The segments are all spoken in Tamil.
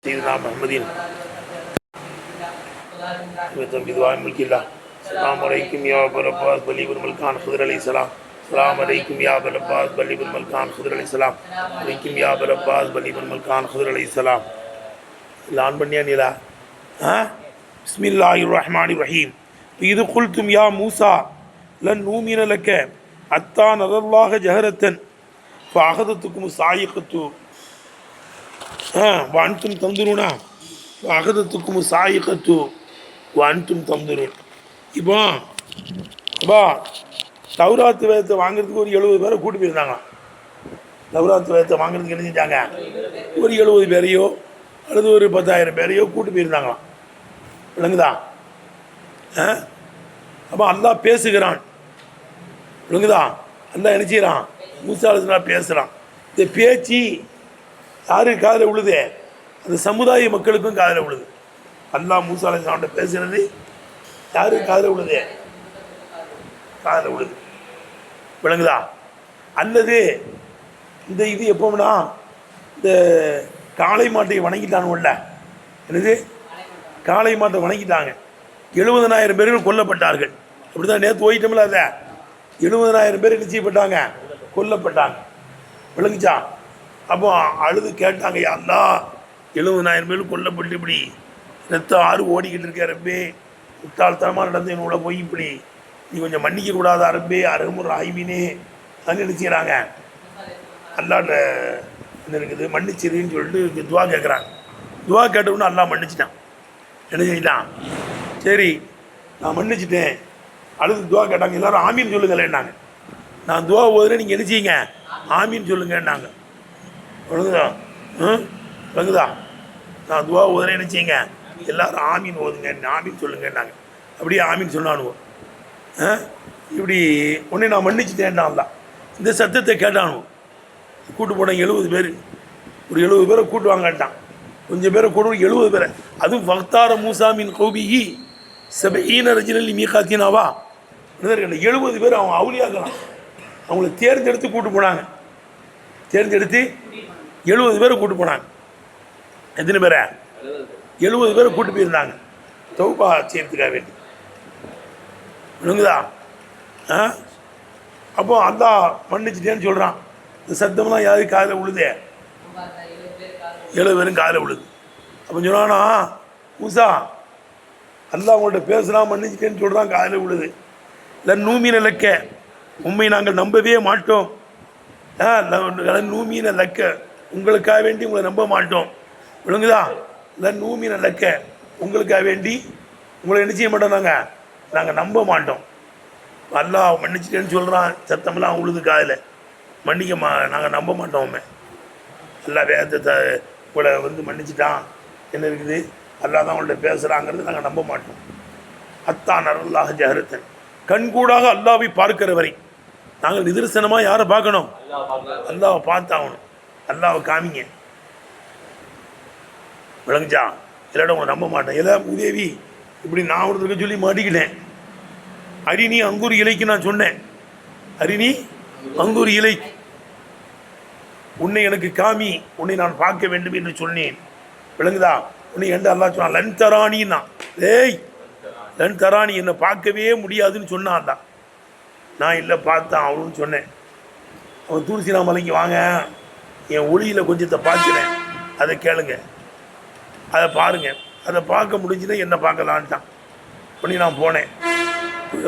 سيدنا محمد بدعاء ملك الله. السلام عليكم يا أبا العباس بليغ الملكان خضر عليه السلام. السلام عليكم يا أبا العباس بليغ الملكان خضر عليه السلام. عليكم يا أبا العباس بليغ الملكان خضر عليه السلام. லான் பண்ணியா நீலா? பிஸ்மில்லாஹிர் ரஹ்மானிர் ரஹீம். இது குல்தும் யா மூசா லன் நூமின லக்க அத்தா நரல்லாஹ ஜஹரத்தன் ஃபஅகதத்துக்கும் சாயிகத்து வான்தும் தந்துருனா அகதத்துக்கும் சாயிகத்து வான்தும் தந்துரும். இப்போ தௌராத்து வேதத்தை வாங்குறதுக்கு ஒரு 70 பேரை கூட்டி போயிருந்தாங்க. தௌராத்து வேதத்தை வாங்குறதுக்கு என்ன செஞ்சாங்க? ஒரு 70 பேரையோ அல்லது ஒரு 10,000 பேரையோ கூட்டி போயிருந்தாங்களாம். விளங்குதா? அப்போ அல்லாஹ் பேசுகிறான். விளங்குதா? அல்லாஹ் என்ன செய்கிறான்? மூசா அலைஹிஸ்ஸலாம் பேசுகிறான். இந்த பேச்சு யாருக்கு காதில் விழுது? அந்த சமுதாய மக்களுக்கும் காதில் விழுது. அல்லாஹ் மூசா அலைஹிஸ்ஸலாம் பேசுகிறது யாருக்கு காதில் விழுது? காதில் விழுது. விளங்குதா? அல்லது இந்த இது எப்போம்னா இந்த காளை மாட்டை வணங்கிட்டானுல்ல, என்னது காளை மாட்டை வணங்கிட்டாங்க. 70,000 பேர்கள் கொல்லப்பட்டார்கள். அப்படி தான் நேற்று ஓயிட்டோம்ல, அதை 70,000 பேர் என்ன செய்யப்பட்டாங்க? கொல்லப்பட்டாங்க. விளங்குச்சா? அப்போ அழுது கேட்டாங்க, அல்லாஹ் 70,000 பேர் கொல்லப்பட்டு இப்படி ரத்தம் ஆறு ஓடிக்கிட்டு இருக்க ரப்பே, முட்டாள்தனமாக நடந்து என்னோட போய் இப்படி நீ கொஞ்சம் மன்னிக்க கூடாது அரப்பே, அருமுறை ஆய்வினே அங்கே என்ன செய்கிறாங்க? அல்லாட்ட என்ன இருக்குது மன்னிச்சிருன்னு சொல்லிட்டு துவா கேட்குறாங்க. துவா கேட்டவுடனே அல்லாஹ் மன்னிச்சிட்டான். என்ன செஞ்சிட்டான்? சரி நான் மன்னிச்சிட்டேன். அழுது துவா கேட்டாங்க. எல்லோரும் ஆமீன் சொல்லுங்களேன்னாங்க. நான் துவா ஓதுறேன், நீங்கள் என்ன செய்யுங்க? ஆமீன் சொல்லுங்கன்னாங்க. விளங்குதா? விளங்குதா? நான் துவா ஓதுறேன், என்ன செய்யுங்க? எல்லோரும் ஆமீன் ஓதுங்க, ஆமீன் சொல்லுங்கன்னாங்க. அப்படியே ஆமீன் சொன்னானுவோம். இப்படி உடனே நான் மன்னிச்சுட்டேன்டான் தான். இந்த சத்தத்தை கேட்டானுவோம். கூட்டு போன 70 பேர், ஒரு 70 பேரை கூட்டுவாங்கட்டான். கொஞ்சம் பேரை கூட 70 பேரை. அதுவும் வக்தார மூசா மின் கௌபிஹி சபஈன ரஜுலன் மீகாத்தினாவா. 70 பேர் அவங்க அவுலியாக்கலாம். அவங்கள தேர்ந்தெடுத்து கூட்டு போனாங்க. தேர்ந்தெடுத்து 70 பேரை கூட்டு போனாங்க. எத்தனை பேரை? 70 பேரை கூட்டு போயிருந்தாங்க தௌபா செய்யறதுக்காக வேண்டி. விளங்குதா? அப்போ அல்லாஹ் மன்னிச்சுட்டேன்னு சொல்கிறான். இந்த சத்தம்லாம் யாருக்கு காதில் விழுதே? 70 பேரும் காதில் விழுது. அப்போ சொன்னானா, மூசா அல்லாஹ் உங்கள்கிட்ட பேசுகிறான், மன்னிச்சுட்டேன்னு சொல்கிறான், காதில் விழுது. இல்லை நூமீன லக்க, உண்மை நாங்கள் நம்பவே மாட்டோம். நூமீன லக்க, உங்களுக்காக வேண்டி உங்களை நம்ப மாட்டோம். விளங்குதா? இல்லை நூமீன லக்க, உங்களுக்காக வேண்டி உங்களை என்ன செய்ய மாட்டோம், நாங்கள் நம்ப மாட்டோம். அல்லாஹ் மன்னிச்சிட்டேன்னு சொல்கிறான், சத்தமெல்லாம் உழுது காதில். நாங்கள் நம்ப மாட்டோமே. அல்லா வேதத்தை உங்களை மன்னிச்சிட்டான், என்ன இருக்குது, அல்லாஹ் தான் உங்கள்கிட்ட பேசுகிறாங்கிறது நாங்கள் நம்ப மாட்டோம். அத்தா நரல்லாஹ ஜஹரத்தன், கண்கூடாக அல்லாவை பார்க்கிற வரை நாங்கள் நிதர்சனமாக யாரை பார்க்கணும்? அல்லாவை பார்த்தாகணும். அல்லாவை காமிங்க. விளங்குச்சா? இல்லாட்ட உங்களை நம்ப மாட்டேன். எல்லாம் உதவி இப்படி நான் ஒருத்தருக்கு சொல்லி மாட்டிக்கிட்டேன். அரிணி அங்கூர் இலைக்கு நான் சொன்னேன். அரிணி அங்கூர் இலை, உன்னை எனக்கு காமி, உன்னை நான் பார்க்க வேண்டும் என்று சொன்னேன். விளங்குதா? உன்னை என்று அல்லாஹ் சொன்னான். லன் தராணின்னா, ஏய் லன் தராணி, என்னை பார்க்கவே முடியாதுன்னு சொன்னான் தான். நான் இல்லை பார்த்தான் அவனுன்னு சொன்னேன். அவன் தூர்சினா மலைக்கு வாங்க, என் ஒளியில் கொஞ்சத்தை பார்த்துறேன், அதை கேளுங்க, அதை பாருங்கள், அதை பார்க்க முடிஞ்சுன்னா என்னை பார்க்கலான்ட்டான். உடனே நான் போனேன்.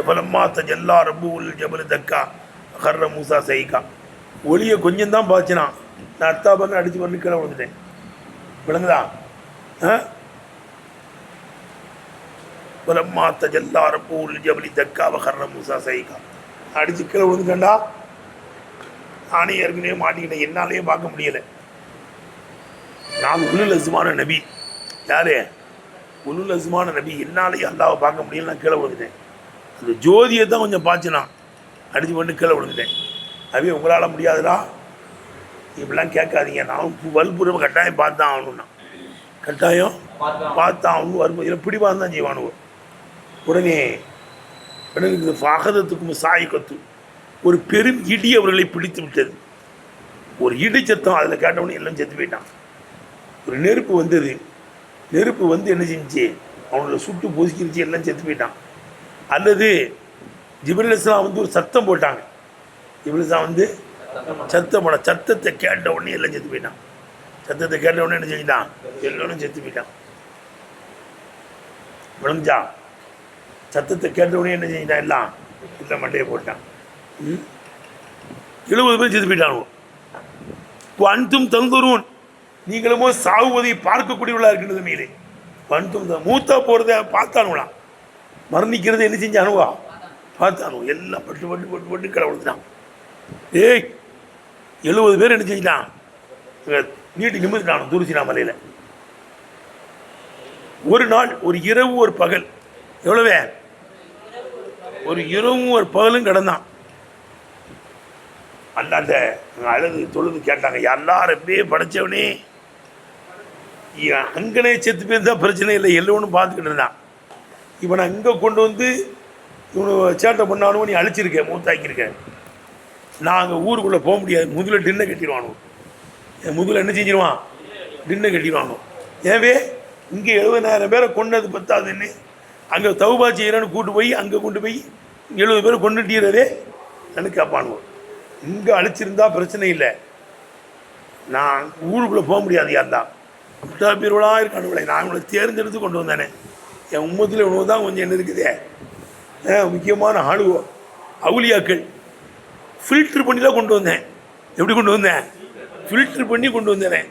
பலம்மா தஜல்லா ரப்பு உல் ஜபல் தக்கா கர்ற மூசா சைக்கா, ஒளியை கொஞ்சம் தான் பாய்ச்சினான். நான் அத்தா பண்ண அடித்து பண்ணி கீழே விழுந்துட்டேன். விளங்குதா? பலம்மா தஜல்லா ரப்பு உல் ஜபலி தக்கா கர்ற மூசா சைக்கா, அடித்து கீழே விழுந்துட்டேன்டா. நானே ஏற்கனவே மாட்டிக்கிட்டேன், என்னாலேயே பார்க்க முடியலை. நான் உலுல் அஸ்மான நபி. யாரு? உலுல் அஸ்மான நபி. என்னாலேயே அல்லாவை பார்க்க முடியல. நான் கீழே விழுந்துட்டேன். அந்த ஜோதியை தான் கொஞ்சம் பாய்ச்சினான், அடித்து பண்ணி கீழே விழுந்துட்டேன். அவே உங்களால் முடியாதுடா, இப்படிலாம் கேட்காதீங்க, நான் வலுப்புறவை கட்டாயம் பார்த்தான் ஆகணும்னா, கட்டாயம் பார்த்தான் ஆகணும். வரும் இதில் பிடிவாக தான் செய்வானுவோம். உடனே ஃபாகதத்துக்கும் சாயிகத்து, ஒரு பெரும் இடி அவர்களை பிடித்து விட்டது. ஒரு இடி சத்தம் அதில் கேட்டவொடனே எல்லாம் செத்து போயிட்டான். ஒரு நெருப்பு வந்தது. நெருப்பு வந்து என்ன செஞ்சு அவனோட சுட்டு பொசுக்கிருச்சு, எல்லாம் செத்து போயிட்டான். அல்லது ஜிப்ரீல் அலைஹிஸ்ஸலாம் வந்து ஒரு சத்தம் போட்டாங்க. ஜிப்ரீல் அலைஹிஸ்ஸலாம் வந்து சத்தம் போட, சத்தத்தை கேட்ட உடனே எல்லாம் செத்து போயிட்டான். சத்தத்தை கேட்ட உடனே என்ன செஞ்சிட்டான், எல்லோரும் செத்து போயிட்டான். விளங்குச்சா? சத்தத்தை கேட்ட உடனே என்ன செஞ்சிட்டான், எல்லாம் இல்லை மண்டையை போட்டான். 70 பேர் செத்து போயிட்டானுவோம். இப்போ அன்தும் தந்தூரும், நீங்களுமோ சாகுவதை பார்க்கக்கூடியவர்களாக இருக்கின்றது மேலே. அன்தும் மூத்தா போகிறத பார்த்தானுவலாம், மரணிக்கிறத என்ன செஞ்சானுவா பார்த்தானுவோம். எல்லாம் பட்டு பட்டு பட்டு பட்டு கடவுள்தான். 70 பேர் என்ன செஞ்சிட்டான், நீட்டி நிமிர்ந்தானோ தூரிசினா மலையில். ஒரு நாள், ஒரு இரவு, ஒரு பகல், எவ்வளவே ஒரு இரவும் ஒரு பகலும் கிடந்தான். அல்லாண்ட அழுது தொழுது கேட்டாங்க, எல்லாரும் எப்படியே படைச்சவனே, அங்கனே செத்து போயிருந்தா பிரச்சனை இல்லை, எல்லோனும் பார்த்துக்கிட்டு இருந்தான். இவனை அங்கே கொண்டு வந்து இவனு சேட்டை பண்ணானுவோ, நீ அழிச்சிருக்க, மூத்தாக்கியிருக்க, நான் அங்கே ஊருக்குள்ளே போக முடியாது, முதுல டின்னை கட்டிடுவானோ, என் முதுல என்ன செஞ்சிருவான், டின்னை கட்டிடுவானோ. ஏவே இங்கே 70,000 பேரை கொண்டது பத்தாதுன்னு அங்கே தௌபா செய்கிறேன்னு கூட்டு போய் அங்கே கொண்டு போய் 70 பேரை கொண்டுட்டீரதே எனக்கு காப்பானுவோம். இங்கே அழிச்சிருந்தா பிரச்சனை இல்லை, நான் ஊருக்குள்ளே போக முடியாது. யார்தான் விட்டா பீர்வலாக இருக்கானுங்களே, நான் உங்களை தேர்ந்தெடுத்து கொண்டு வந்தானே. என் உம்மத்தில் உணவு தான் கொஞ்சம் என்ன இருக்குதே, முக்கியமான ஆளுவோ அவுலியாக்கள் ஃபில்ட்ரு பண்ணிலாம் கொண்டு வந்தேன். எப்படி கொண்டு வந்தேன், ஃபில்ட்ரு பண்ணி கொண்டு வந்தேனே.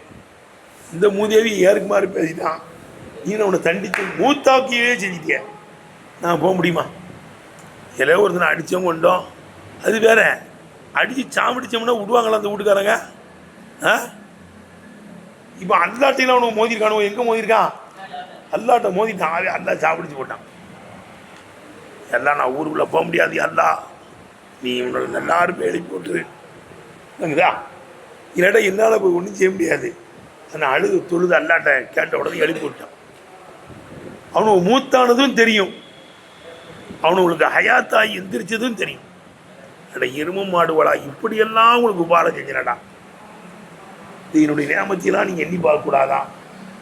இந்த மூதேவி ஏருக்கு மாதிரி பேசிட்டான், நீ உன்னை தண்டித்து மூத்தாக்கியவே செஞ்சிட்டிய, நான் போக முடியுமா? எல்லாம் ஒருத்தனை அடித்தவங்க கொண்டோம், அது வேற. அடித்து சாம்பிடிச்சோம்னா விடுவாங்களா அந்த வீட்டுக்காரங்க? இப்போ அல்லாட்டையெல்லாம் அவனுக்கு மோதிருக்கானோ, எங்கே மோதிருக்கான், அல்லாட்ட மோதிட்டான். அல்லா சாப்பிடிச்சு போட்டான். எல்லாம் நான் ஊருக்குள்ளே போக முடியாது, அல்லா நீ உன்னோட எல்லாரும் எழுப்பி போட்டுருக்குதா, இல்லாட்டா என்னால் போய் ஒன்றும் செய்ய முடியாது. ஆனால் அழுது தொழுது அல்லாட்ட கேட்ட உடனே எழுப்பி விட்டான். அவனுக்கு மூத்தானதும் தெரியும், அவனுங்களுக்கு ஹயாத்தாகி எந்திரிச்சதும் தெரியும். அட எரும மாடுவலா, இப்படியெல்லாம் உங்களுக்கு உபாரம் செஞ்சனடா, என்னுடைய நேமத்தையெல்லாம் நீங்கள் எண்ணி பார்க்கக்கூடாதா?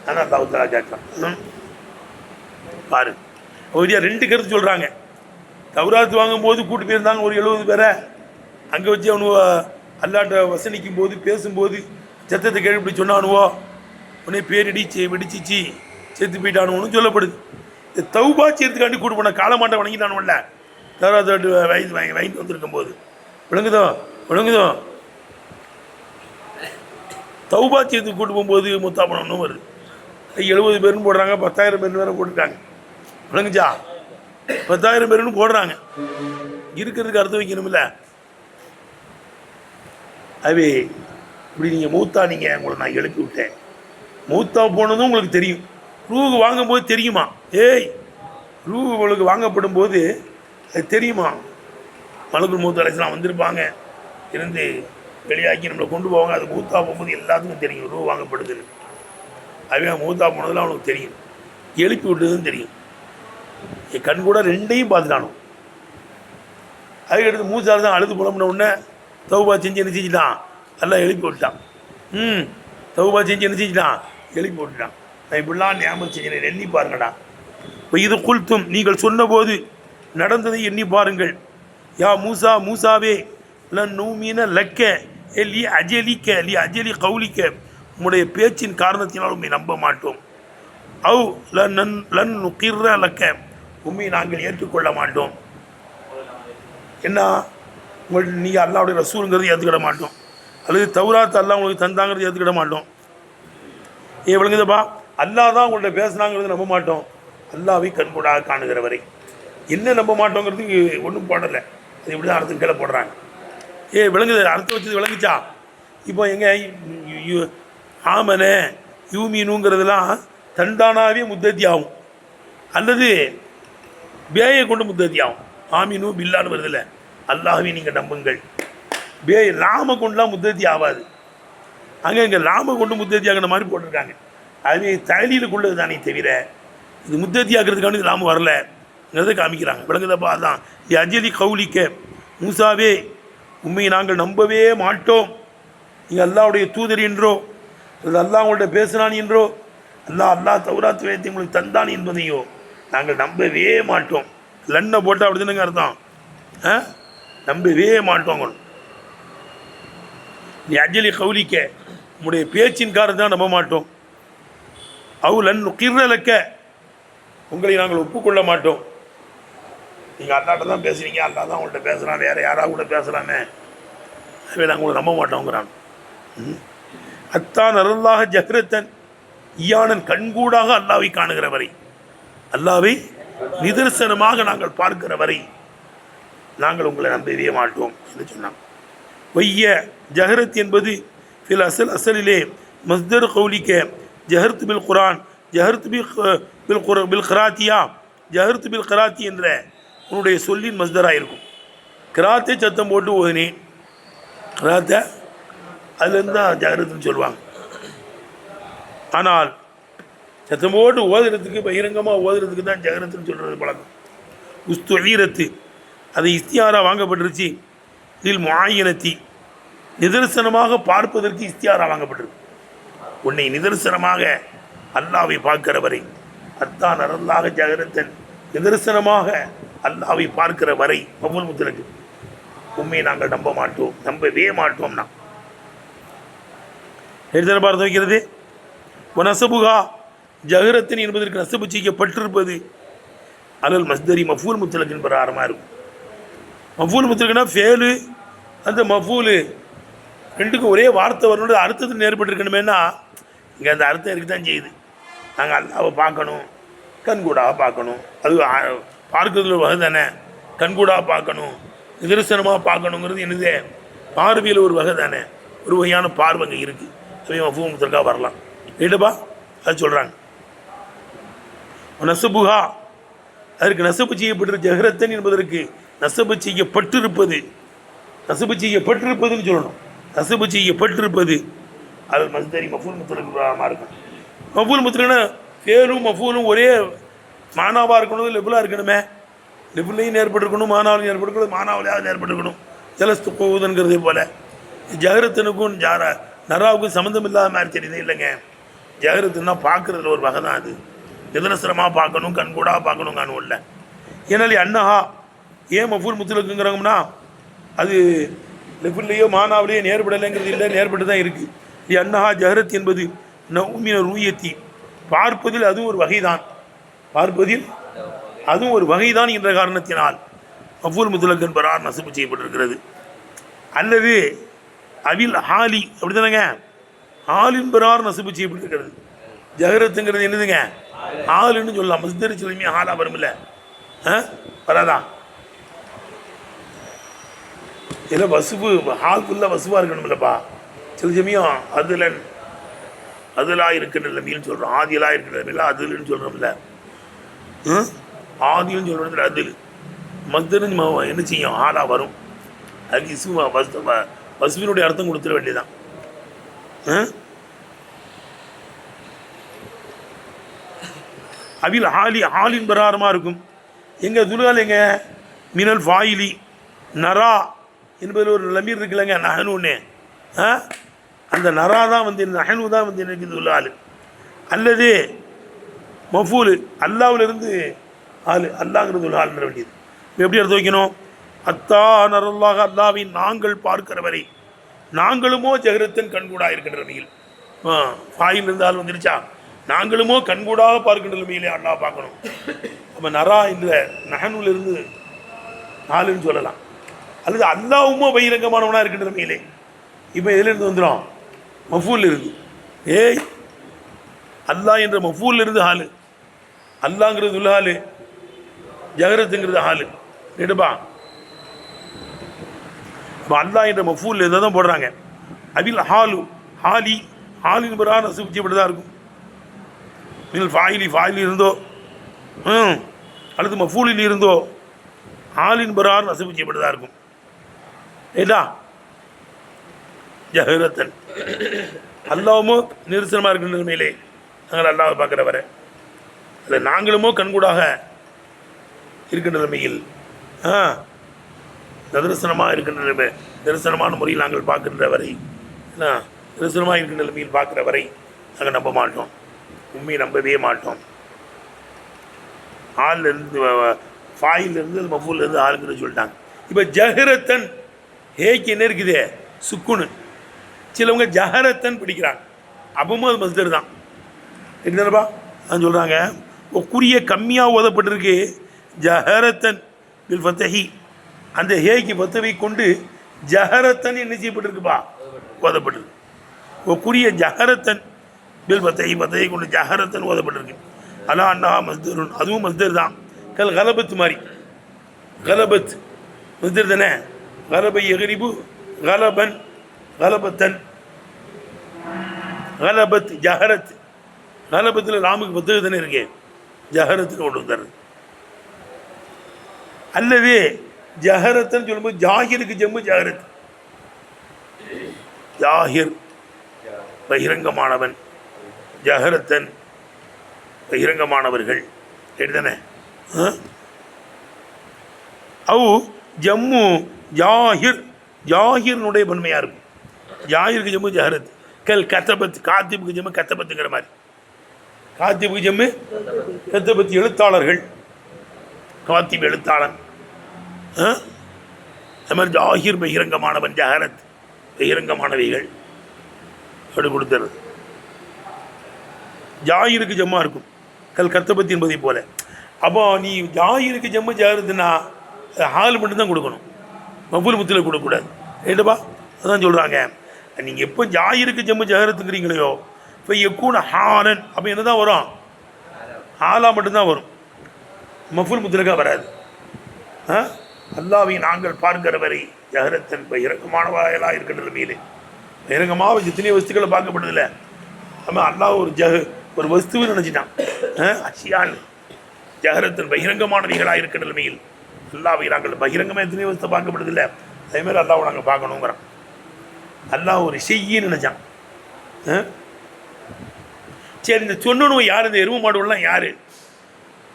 ஆனால் தவுத்தலா கேட்கலாம். பாரு, அவதியா 2 கருத்து சொல்கிறாங்க. தௌராத்து வாங்கும்போது கூட்டு போயிருந்தாங்க ஒரு 70 பேரை, அங்கே வச்சு அவனுவ அல்லாட்ட வசனிக்கும் போது பேசும்போது சத்தத்தை கேள்வி சொன்னானுவோ, உடனே பேரிடிச்சு வெடிச்சிச்சு செத்து போயிட்டானுன்னு சொல்லப்படுது. இந்த தௌபா செய்யறதுக்காண்டி கூட்டு போன காலமாட்டை வணங்கிட்டானுல்ல, தௌராத்து வயது வாங்கிட்டு வந்திருக்கும் போது. விளங்குதோ விளங்குதோ, தௌபா செய்யறதுக்கு கூட்டு போகும்போது முத்தாப்பணம்னு வருது. 70 பேருன்னு போடுறாங்க, 10,000 பேர் வேறு போட்டுருக்காங்க. விளங்குச்சா? 10,000 பேருன்னு போடுறாங்க, இருக்கிறதுக்கு அர்த்தம் வைக்கணும்ல. அவே இப்படி நீங்கள் மூத்தா, நீங்கள் உங்களை நான் எழுப்பி விட்டேன், மூத்தா போனதும் உங்களுக்கு தெரியும். ரூஹு வாங்கும்போது தெரியுமா, ரூஹு உங்களுக்கு வாங்கப்படும் போது அது தெரியுமா? மலக்குல் மௌத் அலைஹிஸ்ஸலாம் வந்திருப்பாங்க, இருந்து வெளியாக்கி நம்மளை கொண்டு போவாங்க. அது மூத்தா போகும்போது எல்லாத்துக்கும் தெரியும் ரூஹு வாங்கப்படுதுன்னு. அவன் மூத்தா போனதில் அவனுக்கு தெரியும், எழுப்பி விட்டதுன்னு தெரியும். என் கண் கூட 2ஐயும் பார்த்துட்டானோ. அதுக்கடுத்து மூசார் தான் அழுது புலம்புன உடனே தௌபா செஞ்சு என்ன செஞ்சிட்டான், எல்லாம் எழுப்பி விட்டான். தௌபா செஞ்சு என்ன செஞ்சிட்டான், எழுப்பி விட்டுட்டான். நான் இப்படிலாம் ஞாபகம் செஞ்சேன், எண்ணி பாருங்கடா. இப்போ இது குல்தும், நீங்கள் சொன்னபோது நடந்ததை எண்ணி பாருங்கள். யா மூசா, மூசாவே, நூமீன லக்க லி அஜலிக்க லி அஜலி கவுலிக்க, உம்முடைய பேச்சின் காரணத்தினால் உண்மை நம்ப மாட்டோம். அவு லன் நுகிர்ர லக்க, உண்மை நாங்கள் ஏற்றுக்கொள்ள மாட்டோம். என்ன உங்களுக்கு நீங்கள் அல்லாவுடைய ரசூலுங்கிறது ஏற்றுக்கிட மாட்டோம், அல்லது தௌராத் அல்லா உங்களுக்கு தந்தாங்கிறது ஏற்றுக்கிட மாட்டோம். விளங்குதப்பா, அல்லா தான் உங்கள்கிட்ட பேசுனாங்கிறது நம்ப மாட்டோம். அல்லாவை கண்கூடாக காணுகிற வரை என்ன நம்ப மாட்டோங்கிறதுக்கு ஒன்றும் போடலை. அது இப்படி தான் அர்த்தம் கீழே போடுறாங்க. விளங்குது, அர்த்தம் வச்சது விளங்குச்சா? இப்போ எங்க ஆமனே யூமீனுங்கிறதுலாம் தண்டானாவே முத்தத்தி ஆகும், அல்லது பேயை கொண்டு முத்தத்தி ஆகும். ஆமீனு பில்லான்னு வருதில்ல, அல்லாஹ்வை நீங்கள் நம்புங்கள். லாம கொண்டுலாம் முத்தத்தி ஆகாது. அங்கே இங்கே லாம கொண்டு முத்தத்தி ஆகிற மாதிரி போட்டிருக்காங்க. அது தலியிலுக்குள்ளது தானே தவிர இது முத்தத்தி ஆக்கிறதுக்கான இது லாம வரலங்கிறத காமிக்கிறாங்க. விளங்குதப்பா? அதுதான் அஜலி கவுலிக்க, மூசாவே உண்மையை நாங்கள் நம்பவே மாட்டோம், நீங்கள் அல்லாவுடைய தூதர் என்றோ இது அல்லாஹ் உங்கள்கிட்ட பேசுகிறான் என்றோ அல்லாஹ் தௌராத் வேதத்தை உங்களுக்கு தந்தான் என்பதையோ நாங்கள் நம்பவே மாட்டோம். லன்னை போட்டால் அப்படி தானேங்க அர்த்தம். நம்பவே மாட்டோங்க. நீ அஜலி கவுலிக்க உங்களுடைய பேச்சின் காரணம் நம்ப மாட்டோம். லன் கிர்றலக்க உங்களை நாங்கள் ஒப்புக்கொள்ள மாட்டோம். நீங்கள் அல்லாட்ட தான் பேசுகிறீங்க, அல்லா தான் உங்கள்கிட்ட பேசுகிறான், வேறு யாராவது கூட பேசுகிறானே, அதுவே நாங்கள் உங்களை நம்ப மாட்டோங்கிறான். அத்தான் அருளாக ஜஹ்ரத்தன் ஈயானன் கண்கூடாக அல்லாவை காணுகிற வரை, அல்லாவை நிதர்சனமாக நாங்கள் பார்க்கிற வரை நாங்கள் உங்களை நம்பவே மாட்டோம் என்று சொன்னாங்க. வைய ஜஹரத் என்பது ஃபில் அசலிலே மஸ்தர் கௌலிக்க ஜஹர்த் பில் குரான் ஜஹர்த் பில் கிராத்தியா ஜஹர்த் பில் கிராத்தி என்ற உன்னுடைய சொல்லின் மஸ்தராக இருக்கும். கிராத்தை சத்தம் போட்டு ஓதினே, கிராத்தை அதுலேருந்து தான் ஜஹரத்துன்னு சொல்லுவாங்க. ஆனால் சத்தம் போட்டு ஓதுறதுக்கு பகிரங்கமாக ஓதுறதுக்கு தான் ஜஹரத்துன்னு சொல்கிறது பழக்கம். உஸ்துஈரத்து அது இஸ்தியாராக வாங்கப்பட்டுருச்சு. இதில் முஆயினத்தி நிதர்சனமாக பார்ப்பதற்கு இஸ்தியாராக வாங்கப்பட்டிருக்கு. உன்னை நிதர்சனமாக அல்லாவை பார்க்கிற வரை, அத்தான் அருளாக ஜஹரத்தன் நிதர்சனமாக அல்லாவை பார்க்கிற வரை மஃபூல் முத்தலக்கு உண்மையை நாங்கள் நம்ப மாட்டோம், நம்பவே மாட்டோம்னா எடுத்து பார்த்து வைக்கிறது. நசபுகா ஜஹரத்தின் என்பதற்கு நசபு செய்யப்பட்டிருப்பது அலல் மஸ்தரி மஃபூல் முத்தலக்கின் பிரகாரமாக இருக்கும். மஃபூல் முத்தலக்குன்னா ஃபேலு அந்த மஃபூலு ரெண்டுக்கும் ஒரே வார்த்தை வரணுன்ற அர்த்தத்தில் ஏற்பட்டுருக்கணுமேனா இங்கே அந்த அர்த்தம் இருக்கு தான் செய்யுது. நாங்கள் அல்லாவை பார்க்கணும், கண்கூடாக பார்க்கணும், அது பார்க்கறதுல வகை தானே. கண்கூடாக பார்க்கணும், நிதர்சனமாக பார்க்கணுங்கிறது என்னது பார்வையில் ஒரு வகை தானே, ஒரு வகையான பார்வைங்க இருக்குது. அவை மஃபூல் முத்தலக்காக வரலாம் ரைட்டுப்பா, அது சொல்கிறாங்க. நசபுகா அதற்கு நசபு செய்யப்பட்டிருக்க ஜஹரத்தன் என்பதற்கு நசபு செய்யப்பட்டிருப்பது, நசபு செய்யப்பட்டிருப்பதுன்னு சொல்லணும். நசபு செய்யப்பட்டிருப்பது அது மஸ்தரி மஃபூல் முத்தலக்காக இருக்கும். மஃபூல் முத்தலக்குன்னா பேரும் மஃபூலும் ஒரே மானாவாக இருக்கணும், லெபுலாக இருக்கணுமே. லெபுலையும் ஏற்பட்டுருக்கணும், மானாவிலையும் ஏற்பட்டுருக்கணும், மானாவிலையாவது ஏற்பட்டுருக்கணும். ஜலஸ்து போகுதுங்கிறதே போல் ஜஹரத்தனுக்கும் நராவுக்கும் சம்மந்தம் இல்லாத மாதிரி தெரியுது இல்லைங்க. ஜஹரத்துன்னா பார்க்குறதுல ஒரு வகை தான். அது நிதர்சனமாக பார்க்கணும், கண்கூடாக பார்க்கணும் காணும் இல்லை. ஏன்னாலே அன்னஹா ஏன் மஃபூல் முத்தலக்குங்கிறாங்கன்னா அது லெஃபுல்லையோ மானாவிலையோ நேர்படலைங்கிறது இல்லை, நேர்பட்டு தான் இருக்குது. இது அன்னஹா ஜஹரத் என்பது நௌமின ரூயத்தி பார்ப்பதில் அதுவும் ஒரு வகைதான், பார்ப்பதில் அதுவும் ஒரு வகைதான் என்ற காரணத்தினால் மஃபூல் முத்தலக் என்பதால் நசபு செய்யப்பட்டிருக்கிறது. அல்லது அவில் ஹாலி அப்படி தானேங்க, ஹாலின் பெறார் நசபு செய்யப்பட்டிருக்கிறது. ஜஹரத்துங்கிறது என்னதுங்க, ஹாலுன்னு சொல்லலாம். மஸ்தர் சொல்லுமே ஹாலா வரும்ல, வராதா? இல்லை வசுவு ஹால் ஃபுல்லாக வசுவாக இருக்கணும்லப்பா. சில சமயம் அதுலன் அதுலாக இருக்கின்ற நிலைமைன்னு சொல்கிறோம், ஆதியலாக இருக்கிற நிலைமையில் அதுலன்னு சொல்கிறோம்ல. ஆதின்னு சொல்கிறது அதில் மஸ்தர்னு என்ன செய்யும், ஹாலாக வரும். அதுக்கு இசுவா வசுவினுடைய அர்த்தம் கொடுத்துட வேண்டியதான். அவில் ஹாலி ஹாலின் பிரகாரமாக இருக்கும். எங்கள் துலால் எங்க மினல் ஃபாயிலி நரா என்பதில் ஒரு லமீர் இருக்குல்லங்க, நஹனுன்னு. அந்த நரா தான் வந்து நஹனு தான் வந்து எனக்கு துலால். அல்லது மஃபூலு அல்லாவிலிருந்து ஆளு, அல்லாங்கிறது ஒரு ஆளுன்ற வேண்டியது. எப்படி அர்த்தம் வைக்கணும்? அத்தா நரல்லாக அல்லாவின் நாங்கள் பார்க்கிற வரை, நாங்களுமோ ஜஹரத்தன் கண்கூடாக இருக்கின்ற நிலையில். ஃபாயில் இருந்து ஆள் வந்துருச்சா, நாங்களுமோ கண்கூடாக பார்க்கின்ற நிலைமையிலே அல்லா பார்க்கணும். அப்போ நரா என்ற நஹனுலிருந்து ஆளுன்னு சொல்லலாம். அல்லது அல்லாவுமோ பகிரங்கமானவனாக இருக்கின்ற நிலைமையிலே. இப்போ எதுலேருந்து வந்துடும், மஃபூல் இருந்து. ஏய் அல்லா என்ற மஃபூல் இருந்து ஆளு, அல்லாங்கிறது உள்ள ஆளு, ஜஹரத்துங்கிறது ஆளு எடுப்பா. இப்போ அல்லா என்ற மஃபூல் இதை தான் போடுறாங்க. அவில் ஹாலு ஹாலி ஹாலின் பிறகு நசபு செய்யப்பட்டதாக இருக்கும். நீங்கள் ஃபாயில் இருந்தோ அல்லது மஃபூலில் இருந்தோ ஹாலின் பிறகு நசபு செய்யப்பட்டதாக இருக்கும். ஏடா ஜஹரத்தன் அல்லாவுமோ நிதர்சனமாக இருக்கின்ற நிலைமையிலே நாங்கள் அல்லாவை பார்க்குற வரை, இல்லை நாங்களுமோ கண்கூடாக இருக்கின்ற நிலைமையில் நிதர்சனமாக இருக்கின்ற நிலைமை, நிதர்சனமான முறையில் நாங்கள் பார்க்கின்ற வரை நிதர்சனமாக இருக்கிற நிலைமையில் பார்க்குற வரை நாங்கள் நம்ப மாட்டோம், உண்மையை நம்பவே மாட்டோம். ஆள்லேருந்து ஃபாயிலிருந்து மஃபூல்லேருந்து ஆளுங்கிற சொல்லிட்டாங்க. இப்போ ஜஹரத்தன் ஹேக்கு என்ன இருக்குது? சுக்குனு. சிலவங்க ஜஹரத்தன் படிக்கிறாங்க, அப்பவும் அது மஸ்தர் தான். என்னப்பா அது சொல்கிறாங்க, குறிய கம்மியாக ஓதப்பட்டிருக்கு ஜஹரத்தன் பில் ஃபத்தஹி, அந்த ஹேக்கு ஃபத்தவை கொண்டு ஜஹரத்தன் என்ன செய்யப்பட்டிருக்குப்பா? ஓதப்பட்டிருக்கு. குறிய ஜஹரத்தன் பில் ஃபத்தஹி, ஃபத்தஹை கொண்டு ஜஹரத்தன் ஓதப்பட்டிருக்கு. அலா அண்ணா மஸ்தருன், அதுவும் மஸ்தர் தான். கல் கலபத் மாதிரி, கலபத் மஸ்தர் தானே. கலபை எகரிபு கலபன் கலபத்தன், கலபத் ஜஹரத், கலபத்தில் ராமுக்கு பத்து தானே இருக்கு, ஜஹரத்துக்கு கொண்டு வந்தார். அல்லது ஜஹரத்தன் சொல்லும்போது ஜாகிருக்கு ஜம்மு ஜஹரத், ஜாகிர் பகிரங்கமானவன், ஜஹரத்தன் பகிரங்கமானவர்கள் கேட்டுதானே. அவு ஜம்மு ஜாகிர், ஜாகிர்னுடைய பன்மையாக இருக்கும். ஜாகிருக்கு ஜம்மு ஜஹரத். கல் கத்தபத், காத்திபுக்கு ஜம்மு கத்தபத்துங்கிற மாதிரி. காத்திபுக்கு ஜம்மு கத்தபத் எழுத்தாளர்கள், காத்திப் எழுத்தாளன். அது மாதிரி ஜாகிர் பகிரங்கமானவன், ஜஹரத் பகிரங்கமானவைகள் அப்படி கொடுத்துறது. ஜாகிருக்கு ஜம்மா இருக்கும் கல் கத்தபத்தி என்பதை போல. அப்போ நீ ஜாகிருக்கு ஜம்மு ஜஹரத்துனா ஹால் மட்டும்தான் கொடுக்கணும், மஃபூல் முத்தில் கொடுக்கக்கூடாது. ஏண்டப்பா அதான் சொல்கிறாங்க. நீங்கள் எப்போ ஜாகிருக்கு ஜம்மு ஜஹரத்துங்கிறீங்களோ இப்போ எக்கூன ஹானன், அப்போ என்ன தான் வரும்? ஹாலா மட்டும்தான் வரும், மஃபூல் முத்திலக்கா வராது. அல்லாவை நாங்கள் பார்க்கிற வரை ஜஹரத்தன் பகிரங்கமானவாயலாக இருக்கின்ற நிலைமையிலே, பகிரங்கமாக எத்தனையோ வஸ்துக்களை பார்க்கப்படுதில்ல. ஆமாம், அல்லாஹ் ஒரு வஸ்துவை நினச்சிட்டான். அஷியான் ஜஹரத்தன் பகிரங்கமானவைகளாக இருக்கிற நிலைமையில் அல்லாவை நாங்கள் பகிரங்கமாக எத்தனையோ வஸ்து பார்க்கப்படுதில்ல. அதேமாதிரி அல்லாவை நாங்கள் பார்க்கணுங்கிறான். அல்லாஹ் ஒரு செய்யின்னு நினச்சான். சரி, இந்த சொன்னவன் யார்? இந்த எரும மாடுலாம் யார்?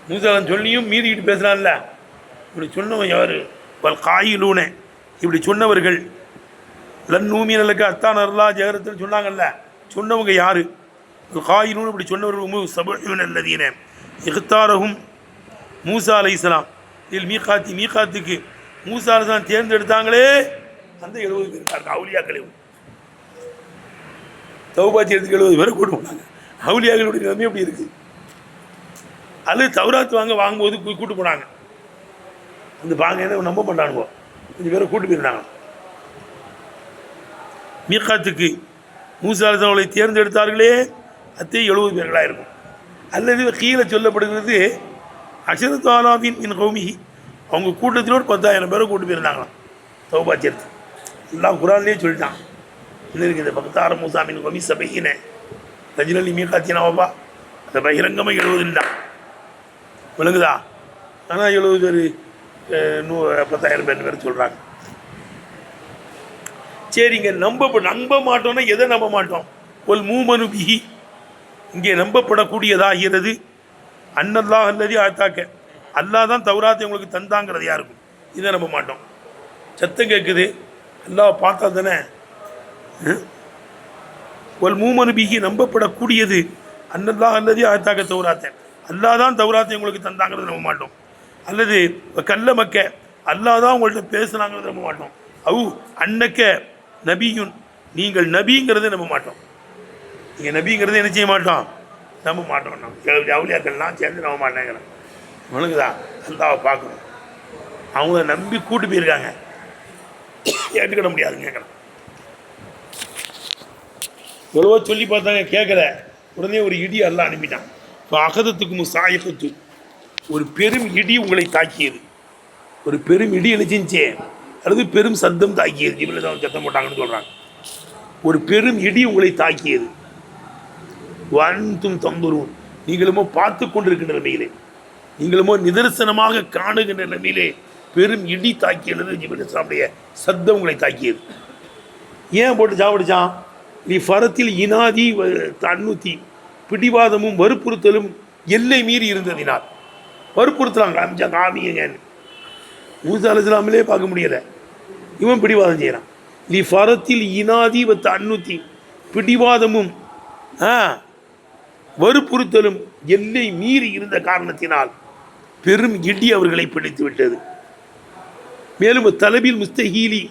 மூசாலன் சொல்லியும் மீறிக்கிட்டு பேசுகிறான்ல, இப்படி சொன்னவன் யார்? பல் காயிலூனே, இப்படி சொன்னவர்கள் லன்னூமியனுக்கு அத்தான் அருளா ஜஹரத்துன்னு சொன்னாங்கல்ல, சொன்னவங்க யார்? காயிலூன், இப்படி சொன்னவர்கள் சபூன் அல்லதீன இஹ்தாரஹும் மூசா அலைஹிஸ்ஸலாம் இல் மீகாத்தி, மீகாத்துக்கு மூசா அலைஹிஸ்ஸலாம் தேர்ந்தெடுத்தாங்களே அந்த 70 பேர் இருக்காங்க. அவுலியாக்களே தௌபா செய்யறதுக்கு 70 பேரை கூட்டு போனாங்க. அவுலியாக்களுடைய நிலைமை எப்படி இருக்குது? அது தௌராத் வாங்கும்போது கூட்டு போனாங்க. அந்த பாங்க என்ன நம்ப மாட்டானுவோ, கொஞ்சம் பேரை கூட்டு போயிருந்தாங்க. மீகாத்துக்கு மூசா அலைஹிஸ்ஸலாமை தேர்ந்தெடுத்தார்களே அத்தே 70 பேர்களாக இருக்கும். அல்லது கீழே சொல்லப்படுகிறது அஷரத்து ஆலாபின் இன் கௌமிஹி, அவங்க கூட்டத்தில் ஒரு 10,000 பேரை கூட்டு போயிருந்தாங்களாம் தௌபா சேர்த்து. எல்லாம் குரான்லேயே சொல்லிட்டான். என்ன இருக்குது? இந்த பக்தார மூசாமின் கௌமி சபையின ரஜினலி மீகாத்தினாவப்பா, அந்த பகிரங்கமாக 70 தான் விளங்குதா. ஆனால் 70 பேர் 10,000 பேர் வேறு சொல்கிறாங்க. சரிங்க, நம்ப மாட்டோம்னா எதை நம்ப மாட்டோம்? ஒரு மூமனு பிஹி, இங்கே நம்பப்படக்கூடியதாகிறது அன்னல்லா அல்லது ஆத்தாக்க, அல்லா தான் தௌராத்தை உங்களுக்கு தந்தாங்கிறது யாருக்கும், இதை நம்ப மாட்டோம். சத்தம் கேட்குது, அல்லாஹ் பார்த்தா தானே. ஒரு மூமனு பிஹி, நம்பப்படக்கூடியது அன்னல்லா அல்லது ஆத்தாக்க தௌராத்தை, அல்லா தான் தௌராத்தை உங்களுக்கு தந்தாங்கிறது நம்ப மாட்டோம். அல்லது கல்ல மக்க, அல்லா தான் உங்கள்கிட்ட பேசுனாங்கிறது நம்ப மாட்டோம். அவு அன்னக்க நபியுன், நீங்கள் நபிங்கிறத நம்ப மாட்டோம். நீங்கள் நபிங்கிறத என்ன செய்ய மாட்டோம்? நம்ப மாட்டோம். நம்ம அவுலியாக்கள்லாம் சேர்ந்து நம்ப மாட்டேங்கிறோம். உனக்குதா அல்லாவை பார்க்கணும். அவங்கள நம்பி கூட்டு போயிருக்காங்க, ஏற்றுக்கிட முடியாதுங்க. கேட்கலாம் எவ்வளவோ சொல்லி பார்த்தாங்க, கேட்கல. உடனே ஒரு இடி எல்லாம் அனுப்பிட்டான். இப்போ அகதத்துக்கு சாயத்து, ஒரு பெரும் இடி உங்களை தாக்கியது. ஒரு பெரும் இடி எழுச்சிஞ்சே, அல்லது பெரும் சத்தம் தாக்கியது. ஜிப்ரீல் சத்தம் போட்டாங்கன்னு சொல்கிறாங்க. ஒரு பெரும் இடி உங்களை தாக்கியது. வன்தும் தந்துரும், நீங்களுமோ பார்த்து கொண்டிருக்கின்ற நிலைமையிலே, நீங்களுமோ நிதர்சனமாக காணுகின்ற நிலைமையிலே பெரும் இடி தாக்கியது. ஜிப்ரீல் இஸ்லாமுடைய சத்தம் உங்களை தாக்கியது. ஏன் போட்டு சாப்பிடுச்சான்? நீ ஃபரத்தில் இனாதி தன்னுத்தி, பிடிவாதமும் வற்புறுத்தலும் எல்லை மீறி இருந்ததினால் வற்புறுத்தலாங்க. அமிச்சா காமியங்கன்னு மூசா அலைஹிஸ்ஸலாமிலே பார்க்க முடியலை, இவன் பிடிவாதம் செய்கிறான். நீ ஃபரத்தில் இனாதி தன்னுத்தி, பிடிவாதமும் வற்புறுத்தலும் எல்லை மீறி இருந்த காரணத்தினால் பெரும் இடி அவர்களை பிடித்து விட்டது. மேலும் தலபில் முஸ்தஹீலி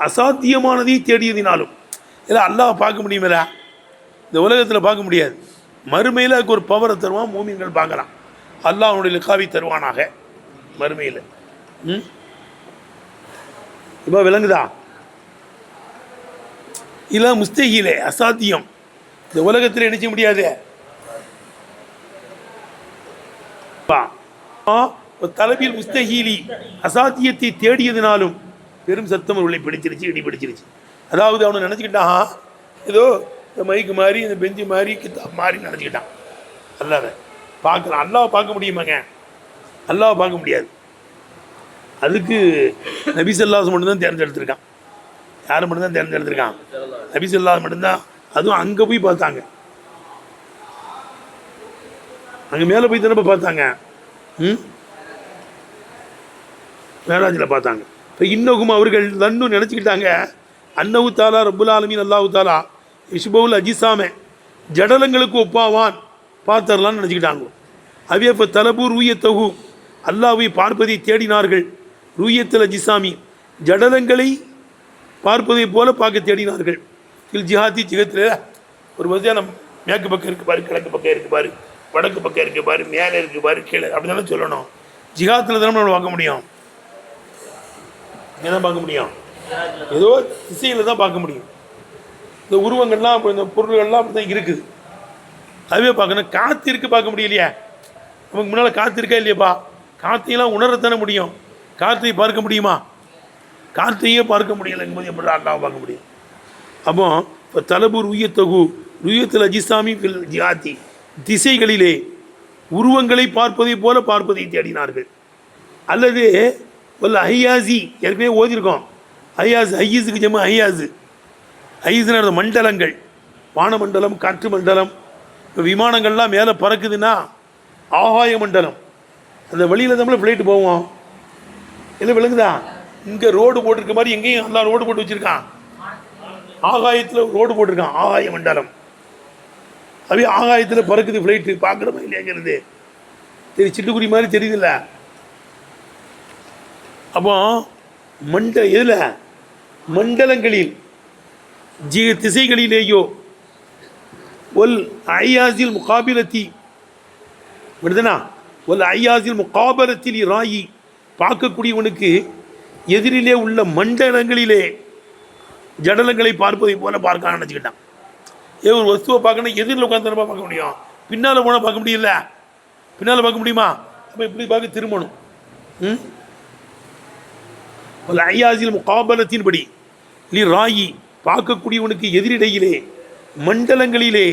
அசாத்தியமானதை தேடியதினாலும் இல்லை அல்லாஹ் பார்க்க முடியுமில்ல, இந்த உலகத்தில் பார்க்க முடியாது, மறுமையில் அதுக்கு ஒரு பவரை தருவான், மூமின்கள் பார்க்கலாம், அல்லாஹ் அவனுடைய லிகாவை தருவானாக மறுமையில். இப்போ விளங்குதா? இல்லை முஸ்தஹீலே அசாத்தியம், இந்த உலகத்தில் நினைச்ச முடியாது. தலபில் முஸ்தஹீலி அசாத்தியத்தை தேடியதினாலும் பெரும் சத்தம் அவர்களை பிடிச்சிருச்சு, இடி பிடிச்சிருச்சு. அதாவது அவனை நினச்சிக்கிட்டான் ஏதோ இந்த மைக்கு மாதிரி இந்த பெஞ்சு மாதிரி கித்தாப் மாதிரி நினச்சிக்கிட்டான். அல்லாத பார்க்கலாம், அல்லாவை பார்க்க முடியுமாங்க? அல்லாவை பார்க்க முடியாது. அதுக்கு நபி ஸல்லல்லாஹு மட்டும்தான் தேர்ந்தெடுத்திருக்கான். யார் மட்டும்தான் தேர்ந்தெடுத்திருக்கான்? நபி ஸல்லல்லாஹு மட்டும்தான். அதுவும் அங்கே போய் பார்த்தாங்க, அங்கே மேலே போய் தானே பார்த்தாங்க, மேராஜில் பார்த்தாங்க. இப்போ இன்னகும் அவர்கள் தன்னு நினச்சிக்கிட்டாங்க அன்னஹு தாலா ரப்புல் ஆலமீன் அல்லாஹு தாலா இஷ்பவுல் அஜிசாமே ஜடலங்களுக்கு ஒப்பாவான் பார்த்தரலான்னு நினச்சிக்கிட்டாங்க. அவே இப்போ தலபு ரூயத்தகு அல்லாவை பார்ப்பதை தேடினார்கள். ரூயத்தில் அஜிசாமி ஜடலங்களை பார்ப்பதை போல பார்க்க தேடினார்கள். இல் ஜிஹாத்தி ஜிகத்தில் ஒரு மதியானம் மேற்கு பக்கம் இருக்குது பாரு, கிழக்கு பக்கம் இருக்குது பாரு, வடக்கு பக்கம் இருக்குது பாரு, மேலே இருக்குது பாரு, கீழே அப்படி தானே சொல்லணும். ஜிஹாத்தில் தானே நம்ம பார்க்க முடியும், இங்கே தான் பார்க்க முடியும், ஏதோ திசையில் தான் பார்க்க முடியும். இந்த உருவங்கள்லாம் இப்போ இந்த பொருள்கள்லாம் அப்படி தான் இருக்குது, அதுவே பார்க்கணும். காற்று இருக்குது பார்க்க முடியலையே, நமக்கு முன்னால் காற்று இருக்கா இல்லையாப்பா? காற்றையெல்லாம் உணரத்தானே முடியும், காற்றை பார்க்க முடியுமா? காற்றையே பார்க்க முடியலைங்கும்போது எப்படி அல்லாவை பார்க்க முடியும்? அப்போ இப்போ தலபு ருயத்தகு ருயத்தில் அஜிசாமி ஃபில் ஜியாத்தி திசைகளிலே உருவங்களை பார்ப்பதை போல பார்ப்பதை தேடினார்கள். அல்லது வல்ல ஐயாசி ஏற்கனவே ஓதிருக்கோம். ஐயாஸ் ஐயஸுக்கு ஜம்மு ஐயாஸு, ஐயஸுன்னு மண்டலங்கள், வானமண்டலம், காற்று மண்டலம். இப்போ விமானங்கள்லாம் மேலே பறக்குதுன்னா ஆகாய மண்டலம், அந்த வழியில் தான் ஃப்ளைட்டு போவோம். இல்லை விளங்குதா? இங்கே ரோடு போட்டிருக்க மாதிரி எங்கேயும் எல்லாம் ரோடு போட்டு வச்சுருக்கான், ஆகாயத்தில் ரோடு போட்டிருக்கான், ஆகாய மண்டலம். அப்படியே ஆகாயத்தில் பறக்குது ஃப்ளைட்டு, பார்க்குறோமா இல்லையாங்கிறது சிட்டுக்குருவி மாதிரி தெரியுதுல்ல. அப்போ இதில் மண்டலங்களில் திசைகளிலேயோ ஒல் ஐயாசில் முகாபிலத்தி விடுதனா ஒல் ஐயாசில் முகாபலத்தில் ராயி பார்க்கக்கூடியவனுக்கு எதிரிலே உள்ள மண்டலங்களிலே ஜடலங்களை பார்ப்பதை போல பார்க்க நினச்சிக்கிட்டான். ஒரு வஸ்துவை பார்க்கணும் எதிரில் உட்காந்து பார்க்க முடியும், பின்னால் போனால் பார்க்க முடியல, பின்னால் பார்க்க முடியுமா? அப்போ இப்படி பார்க்க திரும்பணும். ஐயாசில் முகாபலத்தின்படி நீ ராயி பார்க்கக்கூடியவனுக்கு எதிரிடையிலே மண்டலங்களிலே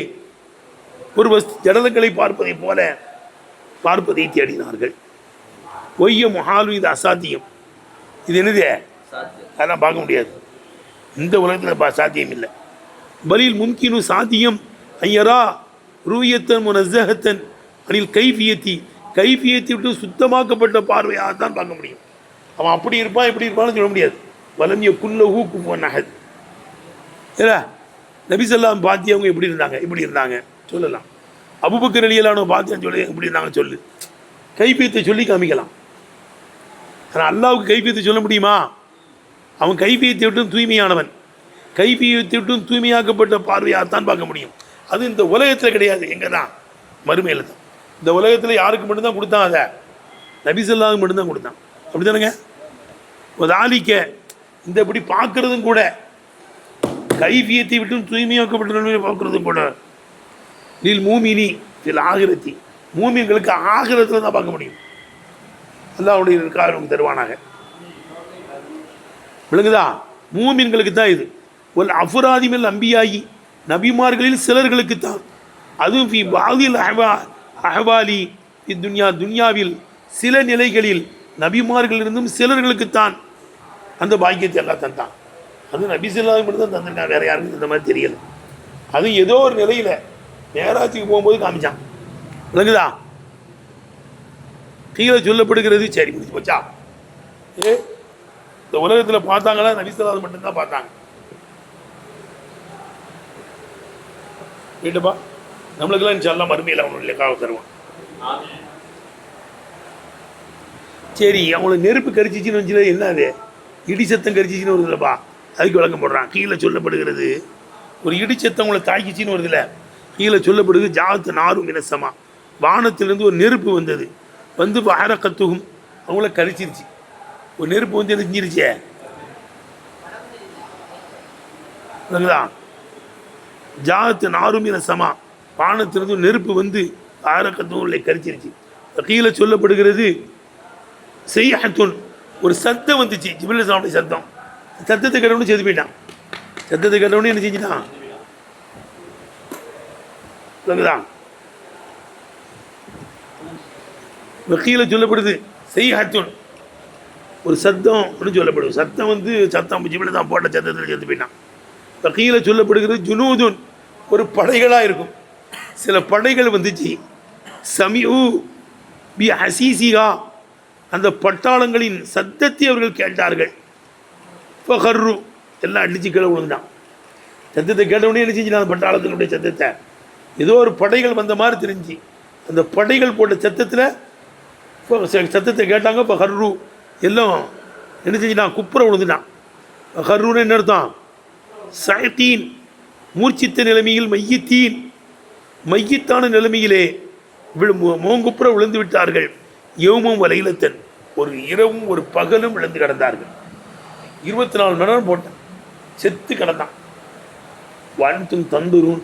ஒரு ஜடலங்களை பார்ப்பதை போல பார்ப்பதை தேடினார்கள். ஒய்ய முஹாலு இது அசாத்தியம், இது என்னது? அதெல்லாம் பார்க்க முடியாது, இந்த உலகத்தில் சாத்தியம் இல்லை. பலில் மும்கினு சாத்தியம் ஐயரா ரூயத்தன் முனஸ்ஸஹத்தன் அனில் கைஃபியத்தி கைஃபியத்தை விட்டு சுத்தமாக்கப்பட்ட பார்வையாக தான் பார்க்க முடியும். அவன் அப்படி இருப்பான் இப்படி இருப்பான்னு சொல்ல முடியாது. வலமிய குல்லஹு குஃபுவன் அஹத். ஏடா நபி ஸல்லல்லாஹு பார்த்து அவங்க எப்படி இருந்தாங்க, இப்படி இருந்தாங்க சொல்லலாம். அபூபக்கர் ரலியல்லாஹு பார்த்து சொல்லி எப்படி இருந்தாங்கன்னு சொல்லு, கைஃபியத்தை சொல்லி காமிக்கலாம். ஆனால் அல்லாஹ்வுக்கு கைஃபியத்தை சொல்ல முடியுமா? அவன் கைஃபியத்தை விட்டும் தூய்மையானவன், கைஃபியத்தை விட்டும் தூய்மையாக்கப்பட்ட பார்வையாகத்தான் பார்க்க முடியும். அது இந்த உலகத்தில் கிடையாது, எங்கே தான்? மறுமையில் தான். இந்த உலகத்தில் யாருக்கு மட்டும்தான் கொடுத்தான்? அதை நபி ஸல்லல்லாஹு மட்டும்தான் கொடுத்தான். அப்படி தானுங்க? ஒரு ஆலிக்க இந்த இப்படி பார்க்குறதும் கூட கைஃபியத்தை விட்டும் தூய்மையாக்கப்பட்ட பார்க்குறதும் கூட நீல் மூமினி இதில் ஆகிரத்தி மூமின்களுக்கு ஆகிரத்தில் தான் பார்க்க முடியும். அல்லாஹ்வுடைய காரணம் தருவானாக. விளங்குதா? மூமின்களுக்கு தான் இது. ஒரு அஃபுராதிமில் அம்பியாயி நபிமார்களில் சிலர்களுக்கு தான். அதுவும் ஃபி பாதில் அஹ்வாலி துன்யாவில் சில நிலைகளில் நபிமார்களிலிருந்தும் சிலர்களுக்குத்தான் அந்த பாக்கியத்தை எல்லாம் தந்தான். அது நபி ஸல்லல்லாஹு மட்டும் தான் தந்திருக்கான், வேறு யாருக்கும் இந்த மாதிரி தெரியலை. அதுவும் ஏதோ ஒரு நிலையில் மேராஜுக்கு போகும்போது காமிச்சான். விளங்குதா? கீழே சொல்லப்படுகிறது. சரி முடிச்சு போச்சா? இந்த உலகத்தில் பார்த்தாங்களா? நபி ஸல்லல்லாஹு மட்டும்தான் பார்த்தாங்க. கேட்டுப்பா, நம்மளுக்கெல்லாம் இன்ஷால்லாம் மறுமையில் அவனுடைய இல்லைக்காக தருவான். சரி, அவங்கள நெருப்பு கரிச்சிச்சின்னு வச்சுல என்ன அது இடி சத்தம் கரிச்சிச்சின்னு வருது இல்லைப்பா, அதுக்கு விளக்கம் போடுறான். கீழே சொல்லப்படுகிறது ஒரு இடி சத்தம் உங்களை தாக்கிச்சின்னு வருதுல்ல, கீழே சொல்லப்படுது ஜாத்து நாரும் இனசமா, வானத்திலிருந்து ஒரு நெருப்பு வந்தது, வந்து அரக்கத்துகும் அவங்கள கரிச்சிருச்சு. ஒரு நெருப்பு வந்து என்ன செஞ்சிருச்சே, ஜாத்து நாரும் இனசமா, வானத்திலிருந்து நெருப்பு வந்து அரக்கத்துகளை கரிச்சிருச்சு. கீழே சொல்லப்படுகிறது செய்யத்துன் ஒரு சத்தம் வந்துச்சு, ஜிப்ரீல் அலைஹிஸ்ஸலாமுடைய சத்தம். சத்தத்தை கேட்டவனே செத்து போயிட்டான். சத்தத்தை கேட்டவனே என்ன செஞ்சுட்டான், கீழே சொல்லப்படுது செய்யத்துன் ஒரு சத்தம் அப்படின்னு சொல்லப்படுது. சத்தம் வந்து சத்தம் ஜிப்ரீல் தான் போட்ட சத்தத்தில் செத்து போயிட்டான். கீழே சொல்லப்படுகிறது ஜுனூதுன் ஒரு படைகளாக இருக்கும். சில படைகள் வந்துச்சு, சமியூ பி ஹசீசிகா அந்த பட்டாளங்களின் சத்தத்தை அவர்கள் கேட்டார்கள். ஃபஹர்ரு எல்லாம் அடிச்சு கீழே விழுந்தான். சத்தத்தை கேட்டவுடனே என்ன செஞ்சுட்டான், அந்த பட்டாளத்தினுடைய சத்தத்தை ஏதோ ஒரு படைகள் வந்த மாதிரி தெரிஞ்சு அந்த படைகள் போட்ட சத்தத்தை கேட்டாங்க. ஃபஹர்ரு எல்லாம் என்ன செஞ்சுட்டான், குப்புற விழுந்துட்டான். ஃபஹர்ருன்னு என்ன அர்த்தம், சயத்தீன் மூர்ச்சித்த நிலைமையில், மையத்தீன் மையத்தான நிலைமையிலே மோங்குப்புற விழுந்து விட்டார்கள். யௌமும் வலையிலத்தன் ஒரு இரவும் ஒரு பகலும் விழுந்து கிடந்தார்கள். 24 மணி நேரம் போட்டான், செத்து கிடந்தான். வான்தும் தந்துரும்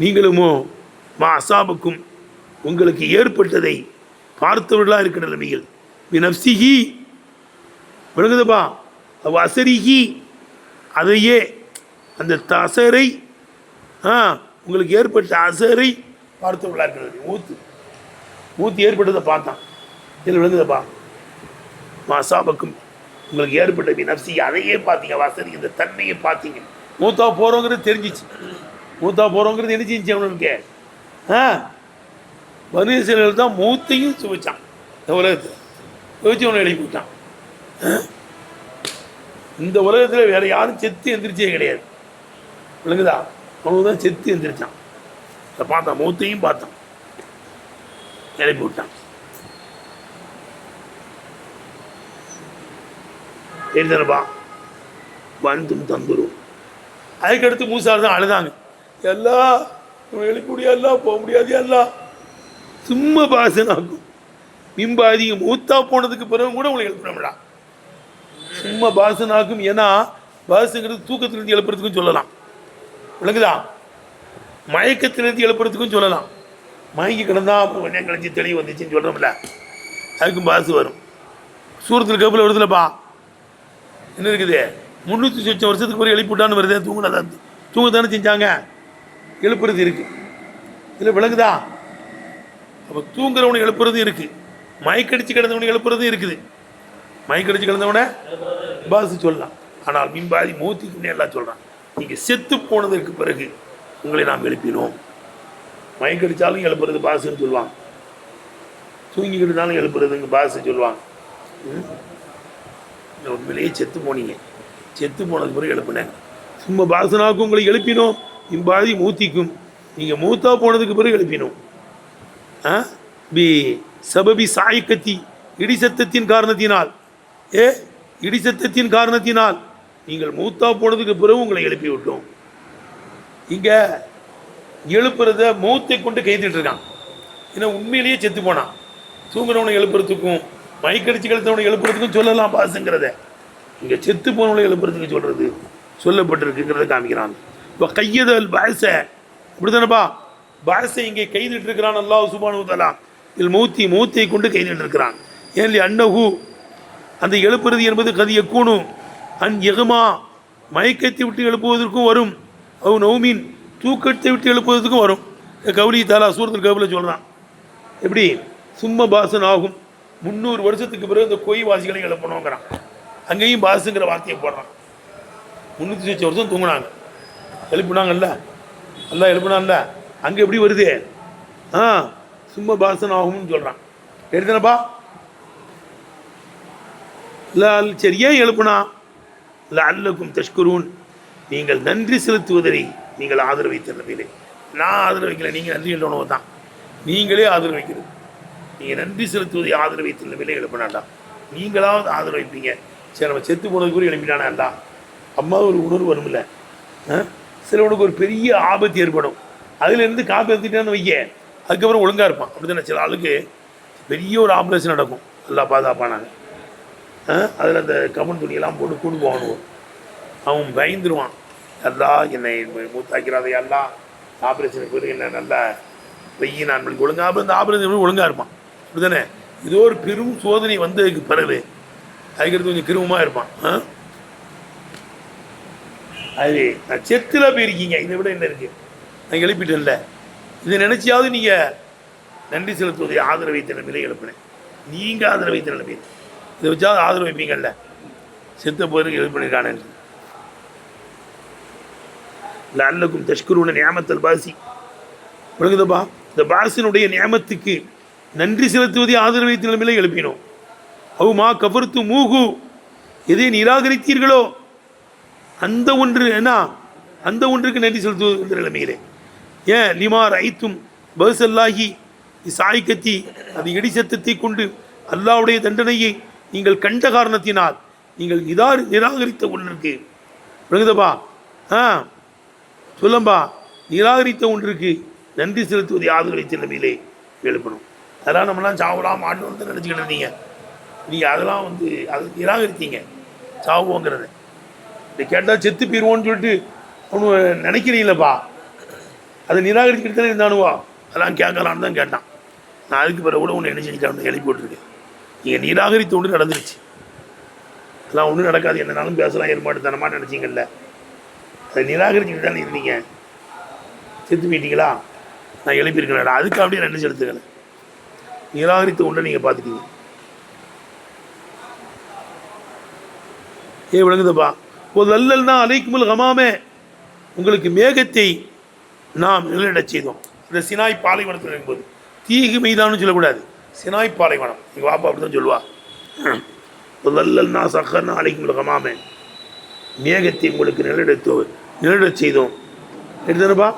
நீங்களுமோ மா அசாபுக்கும் உங்களுக்கு ஏற்பட்டதை பார்த்தவர்களாக இருக்கிற நிலைமையில் நப்சிஹி விளங்குதுப்பா, அவ் அசரிஹி அதையே அந்த அசரை உங்களுக்கு ஏற்பட்ட அசரை பார்த்தவர்களாக இருக்கிறது. மூத்து ஏற்பட்டதை பார்த்தான். இதில் விளங்குதப்பா, மாசாபக்கும் உங்களுக்கு ஏற்பட்ட நப்சி அதையே பார்த்தீங்க, வசதி இந்த தன்மையை பார்த்தீங்க. மூத்தா போகிறோங்கிறது தெரிஞ்சிச்சு. மூத்தா போகிறோங்கிறது என்ன செஞ்சு அவனுக்கு மனுஷர்கள் தான் மூத்தையும் சுவைச்சான். இந்த உலகத்தில் சுவைச்சு அவனை எழுப்பி விட்டான். இந்த உலகத்தில் வேற யாரும் செத்து எந்திரிச்சே கிடையாது. விளங்குதா, அவனுக்கு தான் செத்து எந்திரிச்சான். அதை பார்த்தான், மூத்தையும் பார்த்தான், எழுப்பி விட்டான். எழுதனப்பா வந்தும் தந்துரும். அதுக்கடுத்து மூசா தான் அழுதாங்க. எல்லாம் எழுப்ப முடியாது, எல்லாம் போக முடியாது, எல்லாம் சும்மா பாசனாக்கும் மிம்பாதி மூத்தா போனதுக்கு பிறகு கூட உங்களை எழுப்பினோம்டா. சும்மா பாசனாக்கும். ஏன்னா பாசுங்கிறது தூக்கத்திலிருந்து எழுப்புறதுக்கும் சொல்லலாம். விளங்குதா, மயக்கத்திலிருந்து எழுப்புறதுக்கும் சொல்லலாம். மயங்கி கிடந்தா அப்புறம் கொஞ்சம் கழிச்சு தெளிவு வந்துச்சுன்னு சொல்கிறோம்ல, அதுக்கும் பாசு வரும். சூரத்தில் கப்பில் வருதுலப்பா, என்ன இருக்குது, 300 லட்சம் வருஷத்துக்கு பிறகு எழுப்பிவிட்டான்னு வருது. தூங்கத்தானே செஞ்சாங்க, எழுப்புறது இருக்குது. இதில் விளங்குதா, அப்போ தூங்குறவனை எழுப்புறது இருக்குது, மயக்கடிச்சு கிடந்தவனை எழுப்புறது இருக்குது. மயக்கடிச்சு கிடந்தவனை பாசு சொல்லலாம். ஆனால் மின்பாதி மூத்திக்குன்னே எல்லாம் சொல்கிறான். நீங்கள் செத்து போனதற்கு பிறகு உங்களை நாம் எழுப்பினோம். மயக்கடித்தாலும் எழுப்புறது பாசுன்னு சொல்லுவாங்க, தூங்கிக்கிட்டு இருந்தாலும் எழுப்புறதுங்க பாசு சொல்லுவாங்க. உண்மையிலேயே செத்து போனீங்க, செத்து போனதுக்கு பிறகு எழுப்புனேன். சும்மா பாசனாக்கும் உங்களை எழுப்பினோம், இம்பாதி மூத்திக்கும் நீங்கள் மூத்தா போனதுக்கு பிறகு எழுப்பினோம். பி சபபி சாயக்கத்தி இடி சத்தத்தின் காரணத்தினால், இடி சத்தத்தின் காரணத்தினால் நீங்கள் மூத்தா போனதுக்கு பிறகு உங்களை எழுப்பி விட்டோம். இங்கே எழுப்புறத மூத்தை கொண்டு கைத்திட்டு இருக்கான். ஏன்னா உண்மையிலேயே செத்து போனான். தூங்குறவனை எழுப்புறதுக்கும் மைக்கடிச்சு கழுத்தவனை எழுப்புறதுக்கும் சொல்லலாம் பாசுங்கிறத. இங்கே செத்து போனவனை எழுப்புறதுக்கு சொல்கிறது சொல்லப்பட்டிருக்குங்கிறத காமிக்கிறான். இப்போ கையதல் பாச இப்படி தானேப்பா, பாசை இங்கே கைதிட்டு இருக்கிறான் அல்லாஹ் சுப்ஹானஹு வ தஆலா. இதில் மூத்தை கொண்டு கைதிட்டு இருக்கிறான். ஏன்லி அன்னஹு அந்த எழுப்புறது என்பது கதிய கூணும் அன் எகுமா மயக்கத்தை விட்டு எழுப்புவதற்கும் வரும், அவ் நௌமின் தூக்கத்தை விட்டு எழுப்புவதற்கும் வரும். கவுலி தாலா சூரத்துல் கஹ்ஃபில் சொல்கிறான். எப்படி சும்ம பாசன் ஆகும், 300 வருஷத்துக்கு பிறகு இந்த கொய்வாசிகளை எழுப்பணுங்கிறான். அங்கேயும் பாசுங்கிற வார்த்தையை போடுறான். 300 வருஷம் தூங்கினாங்க, எழுப்பினாங்கல்ல, எல்லாம் எழுப்பினான்ல, அங்கே எப்படி வருது, சும்ம பாசன் ஆகும்னு சொல்கிறான். எடுத்தனப்பா சரி, ஏன் எழுப்புனா லஅல்லக்கும் தஷ்குரூன் நீங்கள் நன்றி செலுத்துவதை நீங்கள் ஆதரவை தரவில்லை. நான் ஆதரவு வைக்கல, நீங்கள் நன்றி எழுதணும் தான். நீங்களே ஆதரவு வைக்கிறது. நீங்கள் நன்றி செலுத்துவதை ஆதரவு வைத்து விலை எழுப்பினாண்டா. நீங்களாவது ஆதரவு வைப்பீங்க. சரி, நம்ம செத்து போனது கூட எழுப்பினானாண்டா. அம்மா ஒரு உணர்வு வரும்ல. சிலவனுக்கு ஒரு பெரிய ஆபத்து ஏற்படும், அதுலேருந்து காப்பி எடுத்துட்டான்னு வைக்க, அதுக்கப்புறம் ஒழுங்காக இருப்பான். அப்படி தானே சில ஆளுக்கு பெரிய ஒரு ஆப்ரேஷன் நடக்கும், எல்லாம் பாதுகாப்பானாங்க. அதில் அந்த கமன் துணியெல்லாம் போட்டு கூண்டு போகணும். அவன் பயந்துருவான், எல்லாம் என்னை மூத்தாக்கிறாத, எல்லாம் ஆப்ரேஷனுக்கு போய் என்ன நல்லா வெய்ய நான் ஒழுங்காக. அப்புறம் இந்த ஆப்ரேஷன் ஒழுங்காக இருப்பான். அப்படி தானே? ஏதோ ஒரு பெரும் சோதனை வந்ததுக்கு பிறகு அதுக்கிறது கொஞ்சம் கிருமமாக இருப்பான். அது நான் செத்தில் போயிருக்கீங்க, இதை விட என்ன இருக்குது? நான் எழுப்பிட்டேன்ல, இதை நினச்சியாவது நீங்கள் நன்றி செலுத்துவதை ஆதரவு வைத்த நிலை எழுப்பினேன். நீங்கள் ஆதரவு வைத்த நிலைமை இதை வச்சாவது ஆதரவு வைப்பீங்கள்ல. செத்த போருக்கு எழுப்பினிருக்கானு லஅல்லக்கும் தஷ்குரூன நியாமத்தல் பாசி. விளங்குதப்பா? இந்த பாசினுடைய நியாமத்துக்கு நன்றி செலுத்துவதை ஆதரவு வைத்த நிலைமையில எழுப்பினோம். அவுமா கஃபர்து மூகு, எதை நிராகரித்தீர்களோ அந்த ஒன்று என்ன, அந்த ஒன்றுக்கு நன்றி செலுத்துவது நிலைமையிலே. ஏன் லிமா ரைத்தும் பர்சல்லாஹி சாய்கத்தி, அது இடி சத்தத்தை கொண்டு அல்லாவுடைய தண்டனையை நீங்கள் கண்ட காரணத்தினால் நீங்கள் நிராகரித்த ஒன்றுக்கு. விளங்குதப்பா? சொல்லம்பா, நிராகரித்த ஒன்றுக்கு நன்றி செலுத்துவதை ஆதரவு நிலைமையிலே எழுப்பணும். அதெல்லாம் நம்மளாம் சாவலாம் மாட்டோம்னு நினச்சிக்கிட்டு இருந்தீங்க. நீங்கள் அதெல்லாம் அதை நிராகரித்தீங்க, சாவுவோங்கிறத. இதை கேட்டால் செத்து போயிடுவோன்னு சொல்லிட்டு ஒன்று நினைக்கிறீங்களப்பா, அதை நிராகரிச்சுக்கிட்டு தானே இருந்தானுவா. அதெல்லாம் கேட்கலான்னு தான் கேட்டான். நான் அதுக்கு பிறகு கூட ஒன்று என்ன செஞ்சுட்டான், எழுப்பி போட்டிருக்கேன். நீங்கள் நிராகரித்த ஒன்று நடந்துருச்சு, அதெல்லாம் ஒன்றும் நடக்காது, என்னன்னாலும் பேசலாம் ஏற்பாடு தனமாக நினச்சிங்கல்ல. அதை நிராகரிச்சுக்கிட்டு தானே இருந்தீங்க. செத்து போயிட்டீங்களா? நான் எழுப்பியிருக்கேன், அதுக்கு அப்படியே நன்றி செலுத்துக்கிறேன். நிராகரித்த ஒன்றை நீங்கள் பார்த்துட்டீங்க. விளங்குதப்பா? ஒரு அல்லல்னா அலைக்குமுல் ஹமாமே, உங்களுக்கு மேகத்தை நாம் நிழலிடச் செய்தோம். இந்த சினாய் பாலைவனத்தில் இருக்கும்போது, தீகு மைதானம்னு சொல்லக்கூடாது, சினாய் பாலைவனம். எங்கள் பாப்பா அப்படி தான் சொல்லுவா. ஒரு அல்லல்னா சக்கர்னா அலைக்குமுல் ஹமாமே, மேகத்தை உங்களுக்கு நிழலிடச் செய்தோம். எடுத்தானப்பா?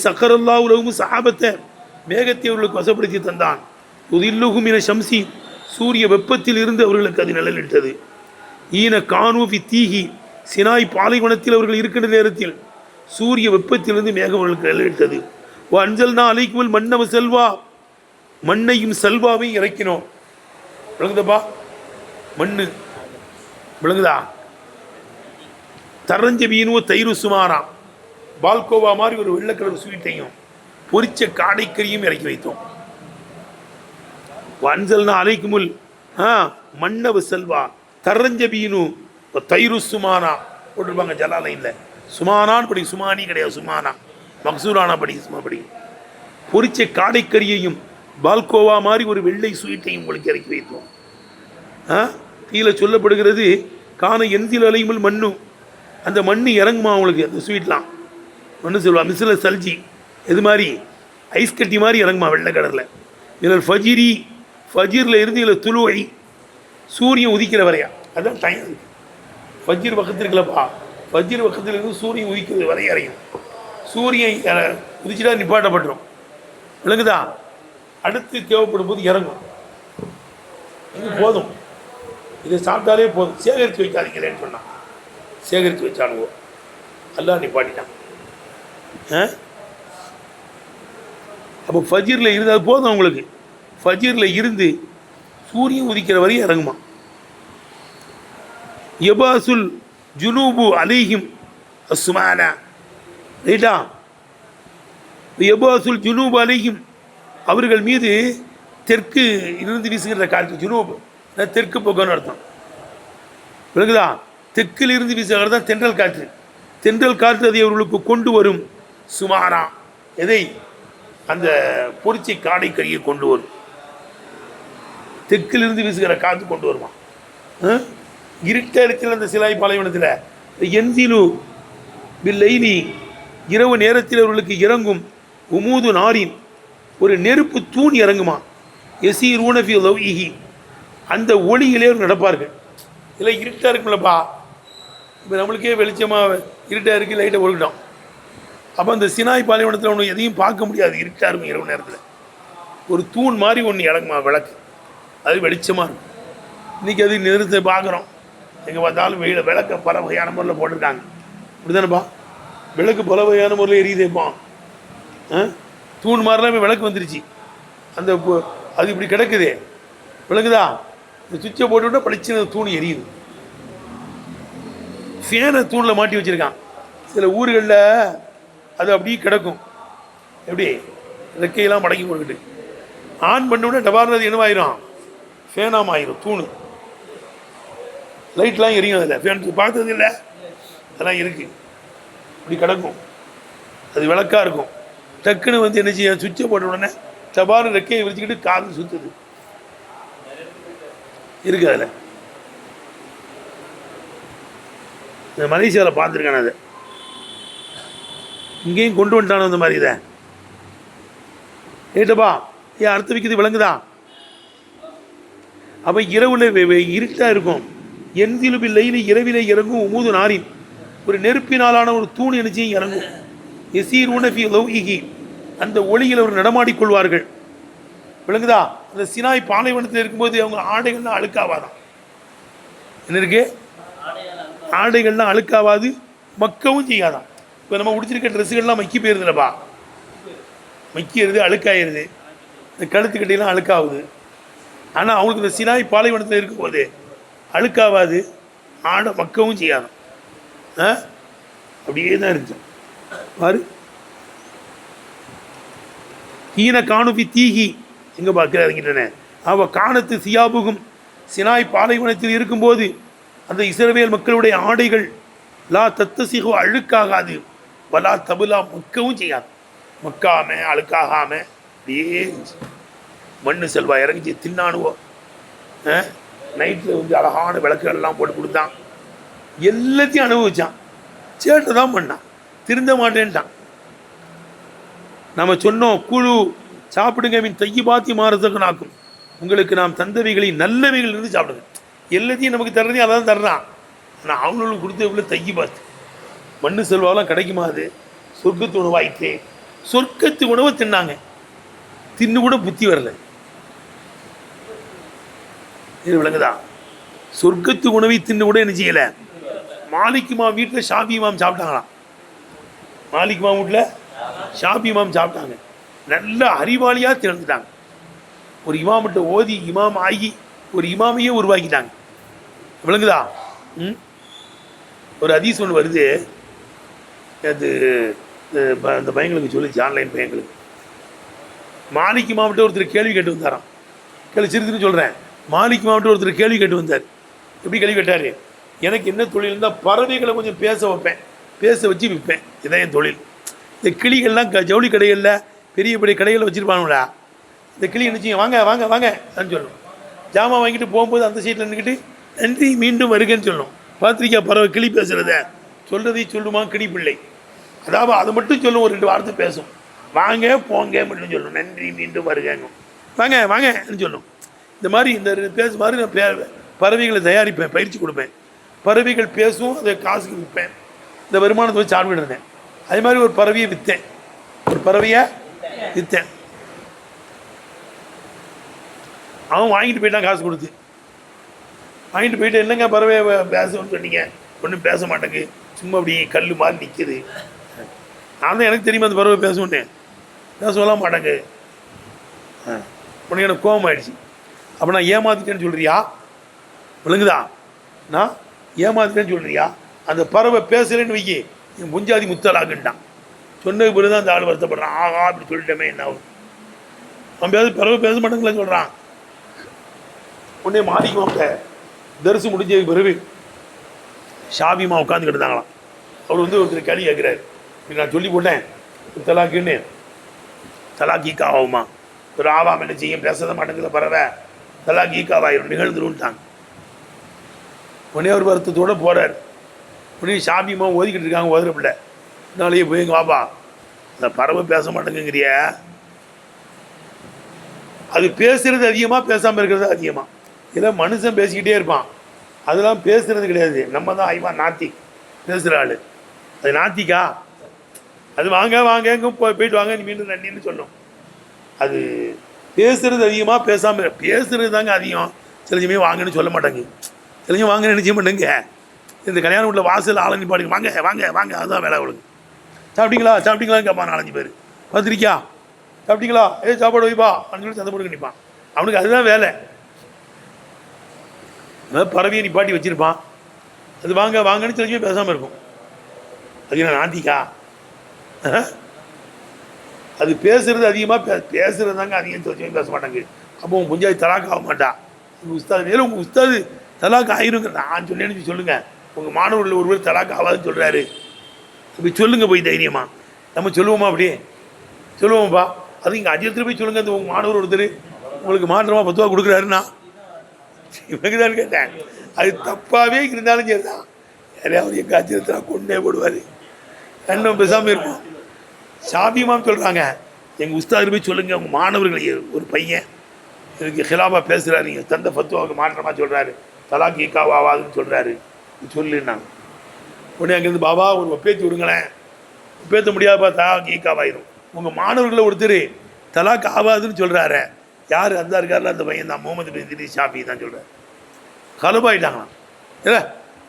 சக்கரல்லா உலகும் சஹாபத்தை, மேகத்தை அவர்களுக்கு வசப்படுத்தி தந்தான். உதில்லுகும் என ஷம்சி, சூரிய வெப்பத்தில் இருந்து அவர்களுக்கு அது நிழலிட்டது. ஈன கானூஃபி தீஹி, சினாய் பாலைவனத்தில் அவர்கள் இருக்கின்ற நேரத்தில் சூரிய வெப்பத்திலிருந்து மேகம் அவர்களுக்கு நிழலிட்டது. அஞ்சல்னா அலைக்குமல் மன்னவ செல்வா, மண்ணையும் செல்வாவையும் இறக்கினோம். விளங்குதப்பா? மண்ணு விளங்குதா? தரஞ்ச மீனுவ தயிரு சுமாரா, பால்கோவா மாதிரி ஒரு வெள்ளைக்கலர் ஸ்வீட்டையும் பொரிச்ச காடைக்கறியும் இறக்கி வைத்தோம். அஞ்சல்னா அலைக்குமுல் மன்னவ செல்வா தரஞ்ச மீனு தயிரு சுமானா போட்டிருப்பாங்க ஜலாலைனில். சுமானான்னு படி, சுமானி கிடையாது, சுமானா மக்சூரானா படி, சும்மா படி. பொரிச்ச காடைக்கறியையும் பால்கோவா மாதிரி ஒரு வெள்ளை ஸ்வீட்டையும் உங்களுக்கு இறக்கி வைத்தோம். கீழே சொல்லப்படுகிறது, காண எந்தில் அலையுமல் மண்ணு, அந்த மண்ணு இறங்குமா உங்களுக்கு, அந்த ஸ்வீட்லாம் மண்ணு சொல்லுவா. மிசில சல்ஜி, இது மாதிரி ஐஸ் கட்டி மாதிரி இறங்குமா வெள்ளை கடலில். இதில் ஃபஜிரி, ஃபஜீரில் இருந்து இதில் துளுவை, சூரியன் உதிக்கிற வரையா, அதுதான் டைம். ஃபஜ்ர் பக்கத்தில் இருக்கலப்பா, ஃபஜ்ர் பக்கத்தில் இருந்து சூரியன் உதிக்கிறது வரை இறையும். சூரியன் உதிச்சுட்டா நிப்பாட்டப்பட்டுரும். விளங்குதா? அடுத்து தேவைப்படும் போது இறங்கும். இது போதும், இதை சாப்பிட்டாலே போதும், சேகரித்து வைக்காதீங்களேன்னு சொன்னான். சேகரித்து வச்சானுவோ, எல்லாம் நிப்பாட்டிட்டான். அப்போ ஃபஜ்ரில் இருந்து அது போதும் உங்களுக்கு. ஃபஜ்ரில் இருந்து சூரியன் உதிக்கிற வரையும் இறங்குமா. எபாசுல் ஜுனூபு அலைஹிம் அஸ்மானா, ரைட்டா? எபாசுல் ஜுனூபு அலைஹிம், அவர்கள் மீது தெற்கு இருந்து வீசுகிற காற்று. ஜுனூப் தெற்கு பக்கம்னு அர்த்தம். விளங்குதா? தெற்கில் இருந்து வீசுகிறது தான் தென்றல் காற்று. தென்றல் காற்று அதை அவர்களுக்கு கொண்டு வரும். சுமாரா, எதை? அந்த பொரிச்சை காடைக்கறியை கொண்டு வரும். தெற்கிலிருந்து வீசுகிற காற்று கொண்டு வருமா. இருட்ட இடத்தில் அந்த சிலாய் பாலைவனத்தில் என்சிலு பில்லைலி, இரவு நேரத்தில் அவர்களுக்கு இறங்கும். உமூது நாரின், ஒரு நெருப்பு தூண் இறங்குமா. எசி ரூனஃபி லவ்இஹி, அந்த ஒளியிலே நடப்பார்கள். இல்லை இருட்டாக இருக்குல்லப்பா, இப்போ நம்மளுக்கே வெளிச்சமாக இருட்டாக இருக்குது, லைட்டை ஒழுக்கிட்டோம். அப்போ அந்த சினாய் பாலைவனத்தில் ஒன்று எதையும் பார்க்க முடியாது, இருட்டாக இருக்கும் இரவு நேரத்தில். ஒரு தூண் மாதிரி ஒன்று இறங்குமா விளக்கு, அது வெளிச்சமாக இருக்கும். இன்றைக்கி அது நிறுத்த பார்க்குறோம், எங்கே பார்த்தாலும் விளக்க பல வகையான முறையில் போட்டிருக்காங்க. இப்படி தானேப்பா, விளக்கு பல வகையான முறையில் எரியுதேப்பா. தூண் மாதிரிலாம் விளக்கு வந்துருச்சு. அந்த அது இப்படி கிடக்குது, விளக்குதா? இந்த சுவிட்சை போட்டு விட்டால் பளிச்சுன்னு தூண் எரியுது. ஃபேனை தூணில் மாட்டி வச்சுருக்கான். சில ஊர்களில் அது அப்படியே கிடக்கும், எப்படி ரெக்கையெல்லாம் மடக்கி போட்டுக்கிட்டு ஆன் பண்ணோடனே டபார்னது என்னவாயிரும், ஃபேனாம் ஆயிரும். தூணு லைட்லாம் எரியும். அதில் ஃபேன் பார்த்தது இல்லை, அதெல்லாம் இருக்குது. இப்படி கிடக்கும், அது விளக்காக இருக்கும். டக்குன்னு வந்து என்ன செய்ய, சுவிட்சை போட்ட உடனே டபார்னு ரெக்கையை விரிச்சுக்கிட்டு காது சுற்றுது இருக்குது. அதில் இந்த மலேசியாவில் பார்த்துருக்கான, அதை இங்கேயும் கொண்டு வந்துட்டானு அந்த மாதிரி. இதை ஏட்டப்பா ஏன் அர்த்தம் வைக்கிறது விளங்குதா? அப்போ இரவில் இருட்டாக இருக்கும். எந்திலும் இல்லையில் இரவிலே இறங்கும் உமுது நாரின், ஒரு நெருப்பினாலான ஒரு தூண் நினைச்சியும் இறங்கும். எசீர் உணஃபி லௌஹி, அந்த ஒளியில் அவர் நடமாடிக்கொள்வார்கள். விளங்குதா? அந்த சினாய் பாலைவனத்தில் இருக்கும்போது அவங்க ஆடைகள்லாம் அழுக்காவாதான். என்ன இருக்கு? ஆடைகள்லாம் அழுக்காவாது, மக்கவும் செய்யாதான். இப்போ நம்ம உடிச்சிருக்க ட்ரெஸ்ஸுகள்லாம் மக்கி போயிருதுலப்பா, மக்கிடுது, அழுக்காயிருது. இந்த கழுத்துக்கட்டையெல்லாம் அழுக்காகுது. ஆனால் அவங்களுக்கு இந்த சினாய் பாலைவனத்தில் இருக்கும்போது அழுக்காவாது, ஆடை மக்கவும் செய்யாதான். அப்படியே தான் இருந்துச்சு பாரு. ஈன காணுபி தீகி, எங்கே பார்க்குறாருங்கிட்டனே அவ காணத்து சியாபுகும், சினாய் பாலைவனத்தில் இருக்கும்போது அந்த இஸ்ரவேல் மக்களுடைய ஆடைகள் லா தத்தசிகோ, அழுக்காகாது, வலா தபுலா, மக்கவும் செய்யாது, மக்காம அழுக்காகாம அப்படியே இருந்துச்சு. மண்ணு செல்வா இறங்கிச்சு, தின்னானுவோம். நைட்டில் வந்து அழகான விளக்குகள்லாம் போட்டு கொடுத்தான், எல்லாத்தையும் அனுபவிச்சான். சேட்டை தான் பண்ணான், திருந்த மாட்டேன்ட்டான். நம்ம சொன்னோம், குழு சாப்பிடுங்க, மீன் தையி பாத்தி மாறுறதுக்கு நாக்கும், உங்களுக்கு நாம் தந்தவைகளின் நல்லவைகள் இருந்து சாப்பிடுங்க. எல்லாத்தையும் நமக்கு தர்றதையும் அதான் தர்றான். ஆனால் அவங்களுக்கு கொடுத்த இவ்வளோ தையி பார்த்து மண்ணு செல்வாலாம் கிடைக்குமா? அது சொர்க்கத்து உணவாயிட்டே. சொர்க்கத்து உணவை தின்னாங்க, தின்னு கூட புத்தி வரல. இது விளங்குதா? சொர்க்கத்து உணவை தின்னு கூட என்ன செய்யலை. மாலிக்குமா வீட்டில் ஷாபி இமாம் சாப்பிட்டாங்களாம். மாலிக்குமா வீட்டில் ஷாபி இமாம் சாப்பிட்டாங்க. நல்ல அறிவாளியாக திறந்துட்டாங்க. ஒரு இமாமிட்ட ஓதி இமாம் ஆகி ஒரு இமாமையே உருவாக்கிட்டாங்க. விளங்குதா? ஒரு ஹதீஸ் ஒன்று வருது, அது அந்த பையங்களுக்கு சொல்லிச்சு, ஆன்லைன் பையங்களுக்கு. மாலிக் இமாமிட்ட ஒருத்தர் கேள்வி கேட்டு வந்தாராம். சிறுத்துன்னு சொல்கிறேன். மாலிக் இமாமிட்ட ஒருத்தர் கேள்வி கேட்டு வந்தார். எப்படி கேள்வி கேட்டார்? எனக்கு என்ன தொழில் இருந்தால் பறவைகளை கொஞ்சம் பேச வைப்பேன், பேச வச்சு விற்பேன், இதான் என் தொழில். இந்த கிளிகள்லாம் ஜவுளி கடைகளில் பெரிய பெரிய கடைகளில் வச்சுருப்பானுங்களா, இந்த கிளி என்ன செய்யும், வாங்க வாங்க வாங்க அப்படின்னு சொல்லணும். ஜாமான் வாங்கிட்டு போகும்போது அந்த சைட்டில் நின்றுக்கிட்டு நன்றி மீண்டும் வருகன்னு சொல்லணும். பார்த்துருக்கியா பறவை கிளி பேசுகிறத? சொல்கிறதை சொல்லுமா கிளி பிள்ளை? அதாவது அதை மட்டும் சொல்லும், ஒரு 2 வார்த்தை பேசும். வாங்க போங்க மட்டும் சொல்லணும், நன்றி மீண்டும் வருகங்க, வாங்க வாங்கன்னு சொல்லணும். இந்த மாதிரி இந்த பேச மாதிரி நான் பறவைகளை தயாரிப்பேன், பயிற்சி கொடுப்பேன். பறவைகள் பேசும், அதை காசுக்கு விற்பேன். இந்த வருமானத்தை வச்சு சாப்பிட்டு இருந்தேன். அதே மாதிரி ஒரு பறவையை விற்றேன், ஒரு பறவையை விற்றேன். அவன் வாங்கிட்டு போயிட்டான், காசு கொடுத்து வாங்கிட்டு போயிட்டு, என்னங்க பறவை பேசணும்னு சொன்னீங்க, ஒன்றும் பேச மாட்டேங்கு, சும்மா அப்படி கல் மாதிரி நிற்கிது. நான் தான் எனக்கு தெரியுமா அந்த பறவை பேசுவேன்னு, பேசலாம் மாட்டேங்க. உனக்கு எனக்கு கோபம் ஆயிடுச்சு. அப்போ நான் ஏமாத்திட்டேன்னு சொல்கிறியா? விளங்குதா? நான் ஏமாத்திட்டேன்னு சொல்கிறியா? அந்த பறவை பேசலைன்னு வைக்கி, என் முஞ்சாதி முத்தலாக்குன்ட்டான். சொன்னது பிறகு தான் அந்த ஆள் வருத்தப்படுறான். ஆகா அப்படி சொல்லிட்டோமே என்ன ஆகும். அவன் பறவை பேச மாட்டேங்களேன்னு சொல்கிறான். உடனே மாறிக்குவாங்க. தரிசு முடிஞ்சதுக்கு பிறகு ஷாபிமா உட்காந்துக்கிட்டு இருந்தாங்களாம். அவர் வந்து ஒருத்தர் கேள்வி கேட்குறாரு. நான் சொல்லி போட்டேன் தலாக்குன்னு, தலாக் ஈக்காவாகுமா? ஒரு ஆவாம் என்ன செய்யும், பேச மாட்டேங்குது பறவை, தலாக் ஈக்காவாயிரும், நிகழ்ந்துருன்ட்டாங்க. உடனே ஒரு வருத்தத்தோடு போகிறார். உடனே ஷாபிமா ஓதிக்கிட்டு இருக்காங்க, ஓதுற பிள்ளை. நாளையே போய் எங்கள் வாப்பா, அந்த பறவை பேச மாட்டேங்குங்கிறிய, அது பேசுகிறது அதிகமாக, பேசாமல் இருக்கிறது அதிகமாக. இல்லை மனுஷன் பேசிக்கிட்டே இருப்பான், அதெல்லாம் பேசுகிறது கிடையாது. நம்ம தான் ஐவா நாத்திக், பேசுகிற ஆள். அது நாத்திக்கா? அது வாங்க வாங்க போயிட்டு வாங்க நீ மீண்டும் நன்றின்னு சொல்லும். அது பேசுறது அதிகமாக பேசாமல் பேசுறது தாங்க அதிகம். சில சமயம் வாங்கன்னு சொல்ல மாட்டாங்க, சில சமயம் வாங்கன்னு நினைச்ச மாட்டேங்க. இந்த கல்யாண வீட்டில் வாசல் ஆளஞ்சு பாடுங்க வாங்க வாங்க வாங்க, அதுதான் வேலை அவளுக்கு. சாப்பிட்டீங்களா சாப்பிட்டீங்களான்னு கேட்பான் 4-5 பேர். பார்த்துருக்கியா சாப்பிட்டீங்களா சாப்பாடு வைப்பா அப்படின்னு சொல்லி சந்தை போட்டு நிற்பான். அவனுக்கு அதுதான் வேலை. பறவையை நிப்பாட்டி வச்சுருப்பான். அது வாங்க வாங்கன்னு சில சமயம் பேசாமல் இருக்கும். அது என்ன நாந்திக்கா? அது பேசுறது அதிகமாக பேசுறது தாங்க அதிகம். சில சமயம் பேச மாட்டாங்க. அப்போ உங்கள் குஞ்சாய் தலாக்கு ஆக மாட்டா. உங்கள் உஸ்தாது மேலும் உங்கள் உஸ்தாது தலாக்கு ஆயிருங்க நான் சொன்னேன்னு சொல்லுங்கள். உங்கள் மாணவர்கள் ஒருவர் தலாக்கு ஆகாதுன்னு சொல்கிறாரு, அப்படி சொல்லுங்கள் போய் தைரியமாக. நம்ம சொல்லுவோமா? அப்படியே சொல்லுவோம்ப்பா. அது இங்கே அஜயத்தில் போய் சொல்லுங்கள். அந்த உங்கள் மாணவர் ஒருத்தர் உங்களுக்கு மாற்றமாக 10 ரூபா கொடுக்குறாருன்னா இவனுக்கு தான் கேட்டேன். அது தப்பாகவே இருந்தாலும் சரி தான், யாரையாவது எங்கள் அஜயத்தில் கொண்டே போடுவார். கண்ணும் பேசாமல் இருக்கும். ஷாபிமாம் சொல்கிறாங்க, எங்கள் உஸ்தாது போய் சொல்லுங்கள் உங்கள் மாணவர்கள் ஒரு பையன் இதுக்கு ஹிலாஃபா பேசுகிறாரு, நீங்கள் தந்த ஃபத்துவாவுக்கு மாற்றமாக சொல்கிறாரு, தலாக் ஈக்காவா ஆகாதுன்னு சொல்கிறாரு, சொல்லுன்னாங்க. உடனே அங்கேருந்து பாபா ஒரு ஒப்பேற்றி விடுங்களேன். ஒப்பேற்ற முடியாதுப்பா, தலாக் ஈக்காவாயிரும். உங்கள் மாணவர்களை ஒருத்தர் தலாக் ஆகாதுன்னு சொல்கிறாரு, யார் அந்த இருக்கார்ல அந்த பையன் தான், முகமது பின் திரி ஷாஃபி தான் சொல்கிறார். கலப்பாயிட்டாங்களாம். இல்லை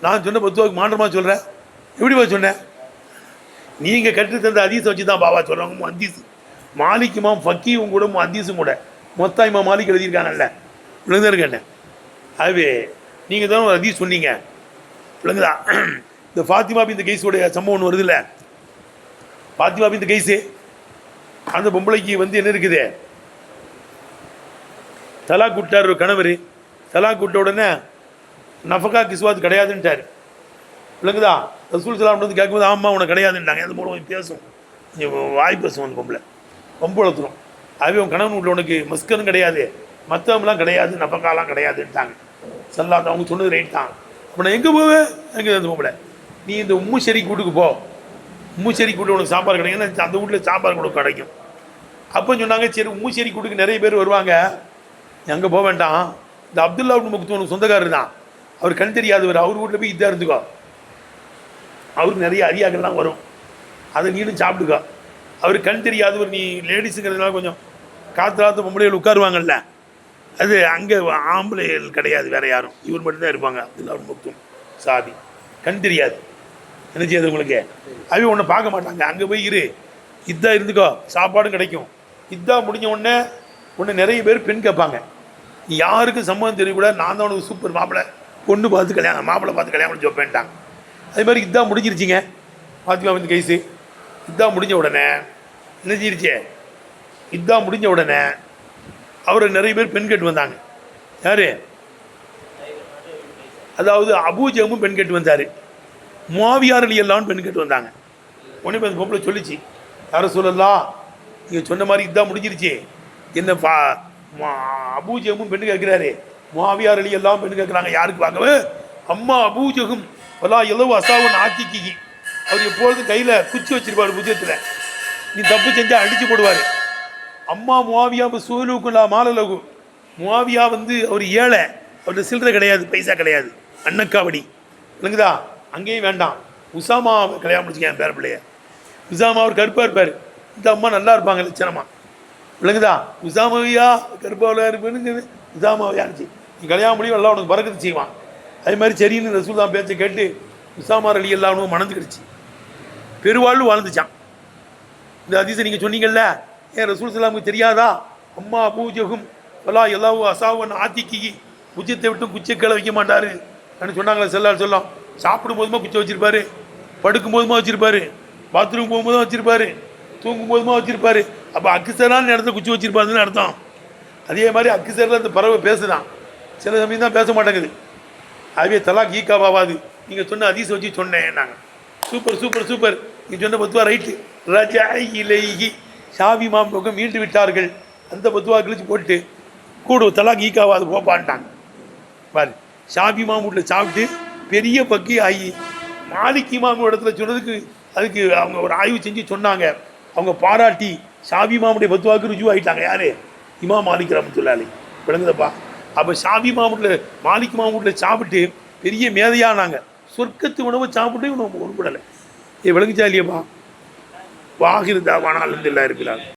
நான் சொன்ன ஃபத்துவாவுக்கு மாற்றமாக சொல்கிறேன். எப்படிப்பா சொன்னேன்? நீங்கள் கற்றுத்தந்த ஹதீஸை வச்சு தான் பாபா சொல்கிறாங்க. ஹதீஸ் மாலிக்குமாம் ஃபக்கீவும் கூட ஹதீஸும் கூட மொத்தம் இமாம் மாலிக் எழுதியிருக்காங்கல்ல, விளங்குதான் கேட்டேன். அதுவே நீங்கள் தான் ஒரு ஹதீஸ் சொன்னீங்க, விளங்குதா? இந்த ஃபாத்திமா பின் கைஸோடைய சம்பவம் ஒன்று வருது இல்லை, ஃபாத்திமா பின் கைஸு அந்த பொம்பளைக்கு வந்து என்ன இருக்குது, தலாக் விட்டார் ஒரு கணவர். தலாக் விட்ட உடனே நஃபகா கிஸ்வாத் கிடையாதுன்ட்டார், விளங்குதா? ரசூல் சலாம் வந்து கேட்கும்போது ஆமாம் உனக்கு கிடையாதுன்ட்டாங்க. அது மூலம் பேசும், வாய் பேசும் அந்த பொம்பளை, பம்பு வளர்த்துரும். அதுவே உன் கணவன் வீட்டில் உனக்கு மஸ்கனும் கிடையாது, மற்றவங்களாம் கிடையாது, நஃபகாலாம் கிடையாதுன்ட்டாங்க. சல்லாத அவங்க சொன்னது ரைட் தான். அப்போ நான் எங்கே போவேன்? எங்கே அந்த பொம்பளை, நீ இந்த உம்மு ஷெரீக் வீட்டுக்கு போ, உம்மு ஷெரீக் வீட்டில் உனக்கு சாம்பார் கிடைக்குன்னா அந்த வீட்டில் சாம்பார் உனக்கு கிடைக்கும். அப்போ சொன்னாங்க சரி உம்மு ஷெரீக் வீட்டுக்கு நிறைய பேர் வருவாங்க, எங்கே போக வேண்டாம், இந்த அப்துல்லா முக்து உனக்கு சொந்தக்காரர் தான், அவர் கண் தெரியாதவர், அவர் வீட்டில் போய் இதாக இருந்துக்கோ, அவருக்கு நிறைய அரியாக்கள்லாம் வரும், அதை நீனும் சாப்பிட்டுக்கோ. அவர் கண் தெரியாதவர், நீ லேடிஸுங்கிறதுனால கொஞ்சம் காற்று பொம்பளைகள் உட்காருவாங்கல்ல, அது அங்கே ஆம்பளைகள் கிடையாது, வேறு யாரும், இவர் மட்டும்தான் இருப்பாங்க. அப்துல்லா முக்தும் சாதி, கண் தெரியாது, என்ன செய்யாது உங்களுக்கு, அவை ஒன்றை பார்க்க மாட்டாங்க. அங்கே போய் இரு, இதாக இருந்துக்கோ, சாப்பாடும் கிடைக்கும். இதாக முடிஞ்ச உடனே நிறைய பேர் பெண் கேட்பாங்க, நீ யாருக்கும் சம்மந்தம் தெரியக்கூடாது, நான் தான் உனக்கு சூப்பர் மாப்பிள்ளை, பொண்ணு பார்த்து கல்யாணம், மாப்பிள்ளை பார்த்து கல்யாணம் பண்ணி வைப்பேன்ட்டாங்க. அதே மாதிரி இதான் முடிஞ்சிருச்சிங்க. ஃபாத்திமா பின் கைஸு இதான் முடிஞ்ச உடனே என்ன செய்யிருச்சு, இதான் முடிஞ்ச உடனே அவரை நிறைய பேர் பெண் கேட்டு வந்தாங்க. யார்? அதாவது அபூஜமும் பெண் கேட்டு வந்தார், முஆவியார் ரலியல்லாஹு பெண் கேட்டு வந்தாங்க. உடனே அந்த பொம்பளை சொல்லிச்சு, யாரை சொல்லலாம், நீங்கள் சொன்ன மாதிரி இதான் முடிஞ்சிருச்சு, என்ன அபூஜமும் பெண்ணு கேட்குறாரு, முஆவியார் ரலியல்லாஹு பெண்ணு கேட்குறாங்க. யாருக்கு வாங்க? அம்மா அபூஜகும் பலா எல்லோ அசாவன் ஆத்திக்கி, அவர் எப்பொழுதும் கையில் குச்சி வச்சிருப்பார் புஜத்தில், நீ தப்பு செஞ்சால் அடித்து போடுவார். அம்மா முஆவியா சூலுக்குலா மாலலகு, முஆவியா வந்து அவர் ஏழை, அவர்கிட்ட சில்லறை கிடையாது, பைசா கிடையாது, அன்னக்காவடி, விளங்குதா? அங்கேயும் வேண்டாம், உசாமா கல்யாணம் முடிச்சுக்கேன் பேர பிள்ளைய. உசாமா அவர் கருப்பாக இருப்பார், இந்த அம்மா நல்லா இருப்பாங்க லட்சணமாக, விளங்குதா? உசாமாவியா கருப்பாவில் இருப்பேன்னு உசாமாவியா இருந்துச்சு, நீ கல்யாணம் முடியும் நல்லா உனக்கு பறக்கத்து செய்வான். அதே மாதிரி சரின்னு ரசூல் தான் பேச்சை கேட்டு உசாமா ரலியல்லாஹு மணந்துக்கிடுச்சு, பெருவாழ்வு வாழ்ந்துச்சான். இந்த ஹதீஸை நீங்கள் சொன்னீங்கல்ல, ஏன் ரசூல் சலாமுக்கு தெரியாதா? அம்மா அபூஜகும் பலா எல்லாவோ அசாவன் ஆத்திக்கி, குச்சத்தை விட்டும் குச்சை கீழே வைக்க மாட்டார் அப்படின்னு சொன்னாங்களே. சொல்லலாம், சாப்பிடும் போதுமா குச்சை வச்சுருப்பாரு, படுக்கும் போதுமா வச்சுருப்பாரு, பாத்ரூம் போகும்போதும் வச்சுருப்பாரு, தூங்கும் போதுமா வச்சுருப்பாரு. அப்போ அக்குசரான இடத்துல குச்சி வச்சுருப்பாருன்னு அர்த்தம். அதே மாதிரி அக்குசரில் அந்த பறவை பேசுதான், சில சமயம் தான் பேச மாட்டேங்குது. அதுவே தலாக் ஈக்காவாது, நீங்கள் சொன்ன ஹதீஸை வச்சு சொன்னேன் நாங்கள். சூப்பர் சூப்பர் சூப்பர், நீங்கள் சொன்ன பத்துவா ரைட்டு. ரஜா இலைஹி, ஷாஃபி இமாம் பக்கம் மீண்டு விட்டார்கள், அந்த பத்துவா கிழிச்சு போட்டு கூடு தலாக் ஈக்காவாது போப்பான்ட்டாங்க. பாரு, ஷாஃபி இமாம் வீட்டில் சாப்பிட்டு பெரிய பக்கி ஆகி மாலிக் இமாம் இடத்துல சொன்னதுக்கு அதுக்கு அவங்க ஒரு ஆய்வு செஞ்சு சொன்னாங்க, அவங்க பாராட்டி ஷாஃபி இமாமுடைய பத்துவாக்கு ருஜு ஆகிட்டாங்க. யார்? இமாம் மாலிக் ரஹ்மத்துல்லாஹி அலைஹி, விளங்குதப்பா? அப்போ ஷாஃபி இமாம் வீட்டில் மாலிக் இமாம் வீட்டில் சாப்பிட்டு பெரிய மேதையானாங்க, சொர்க்கத்து உணவை சாப்பிட்டு உணவு உருப்படலை. விளங்குச்சா இல்லையப்பா? வாகிர் தாவானா அல்ஹம்துலில்லாஹி ரபில் ஆலமீன்.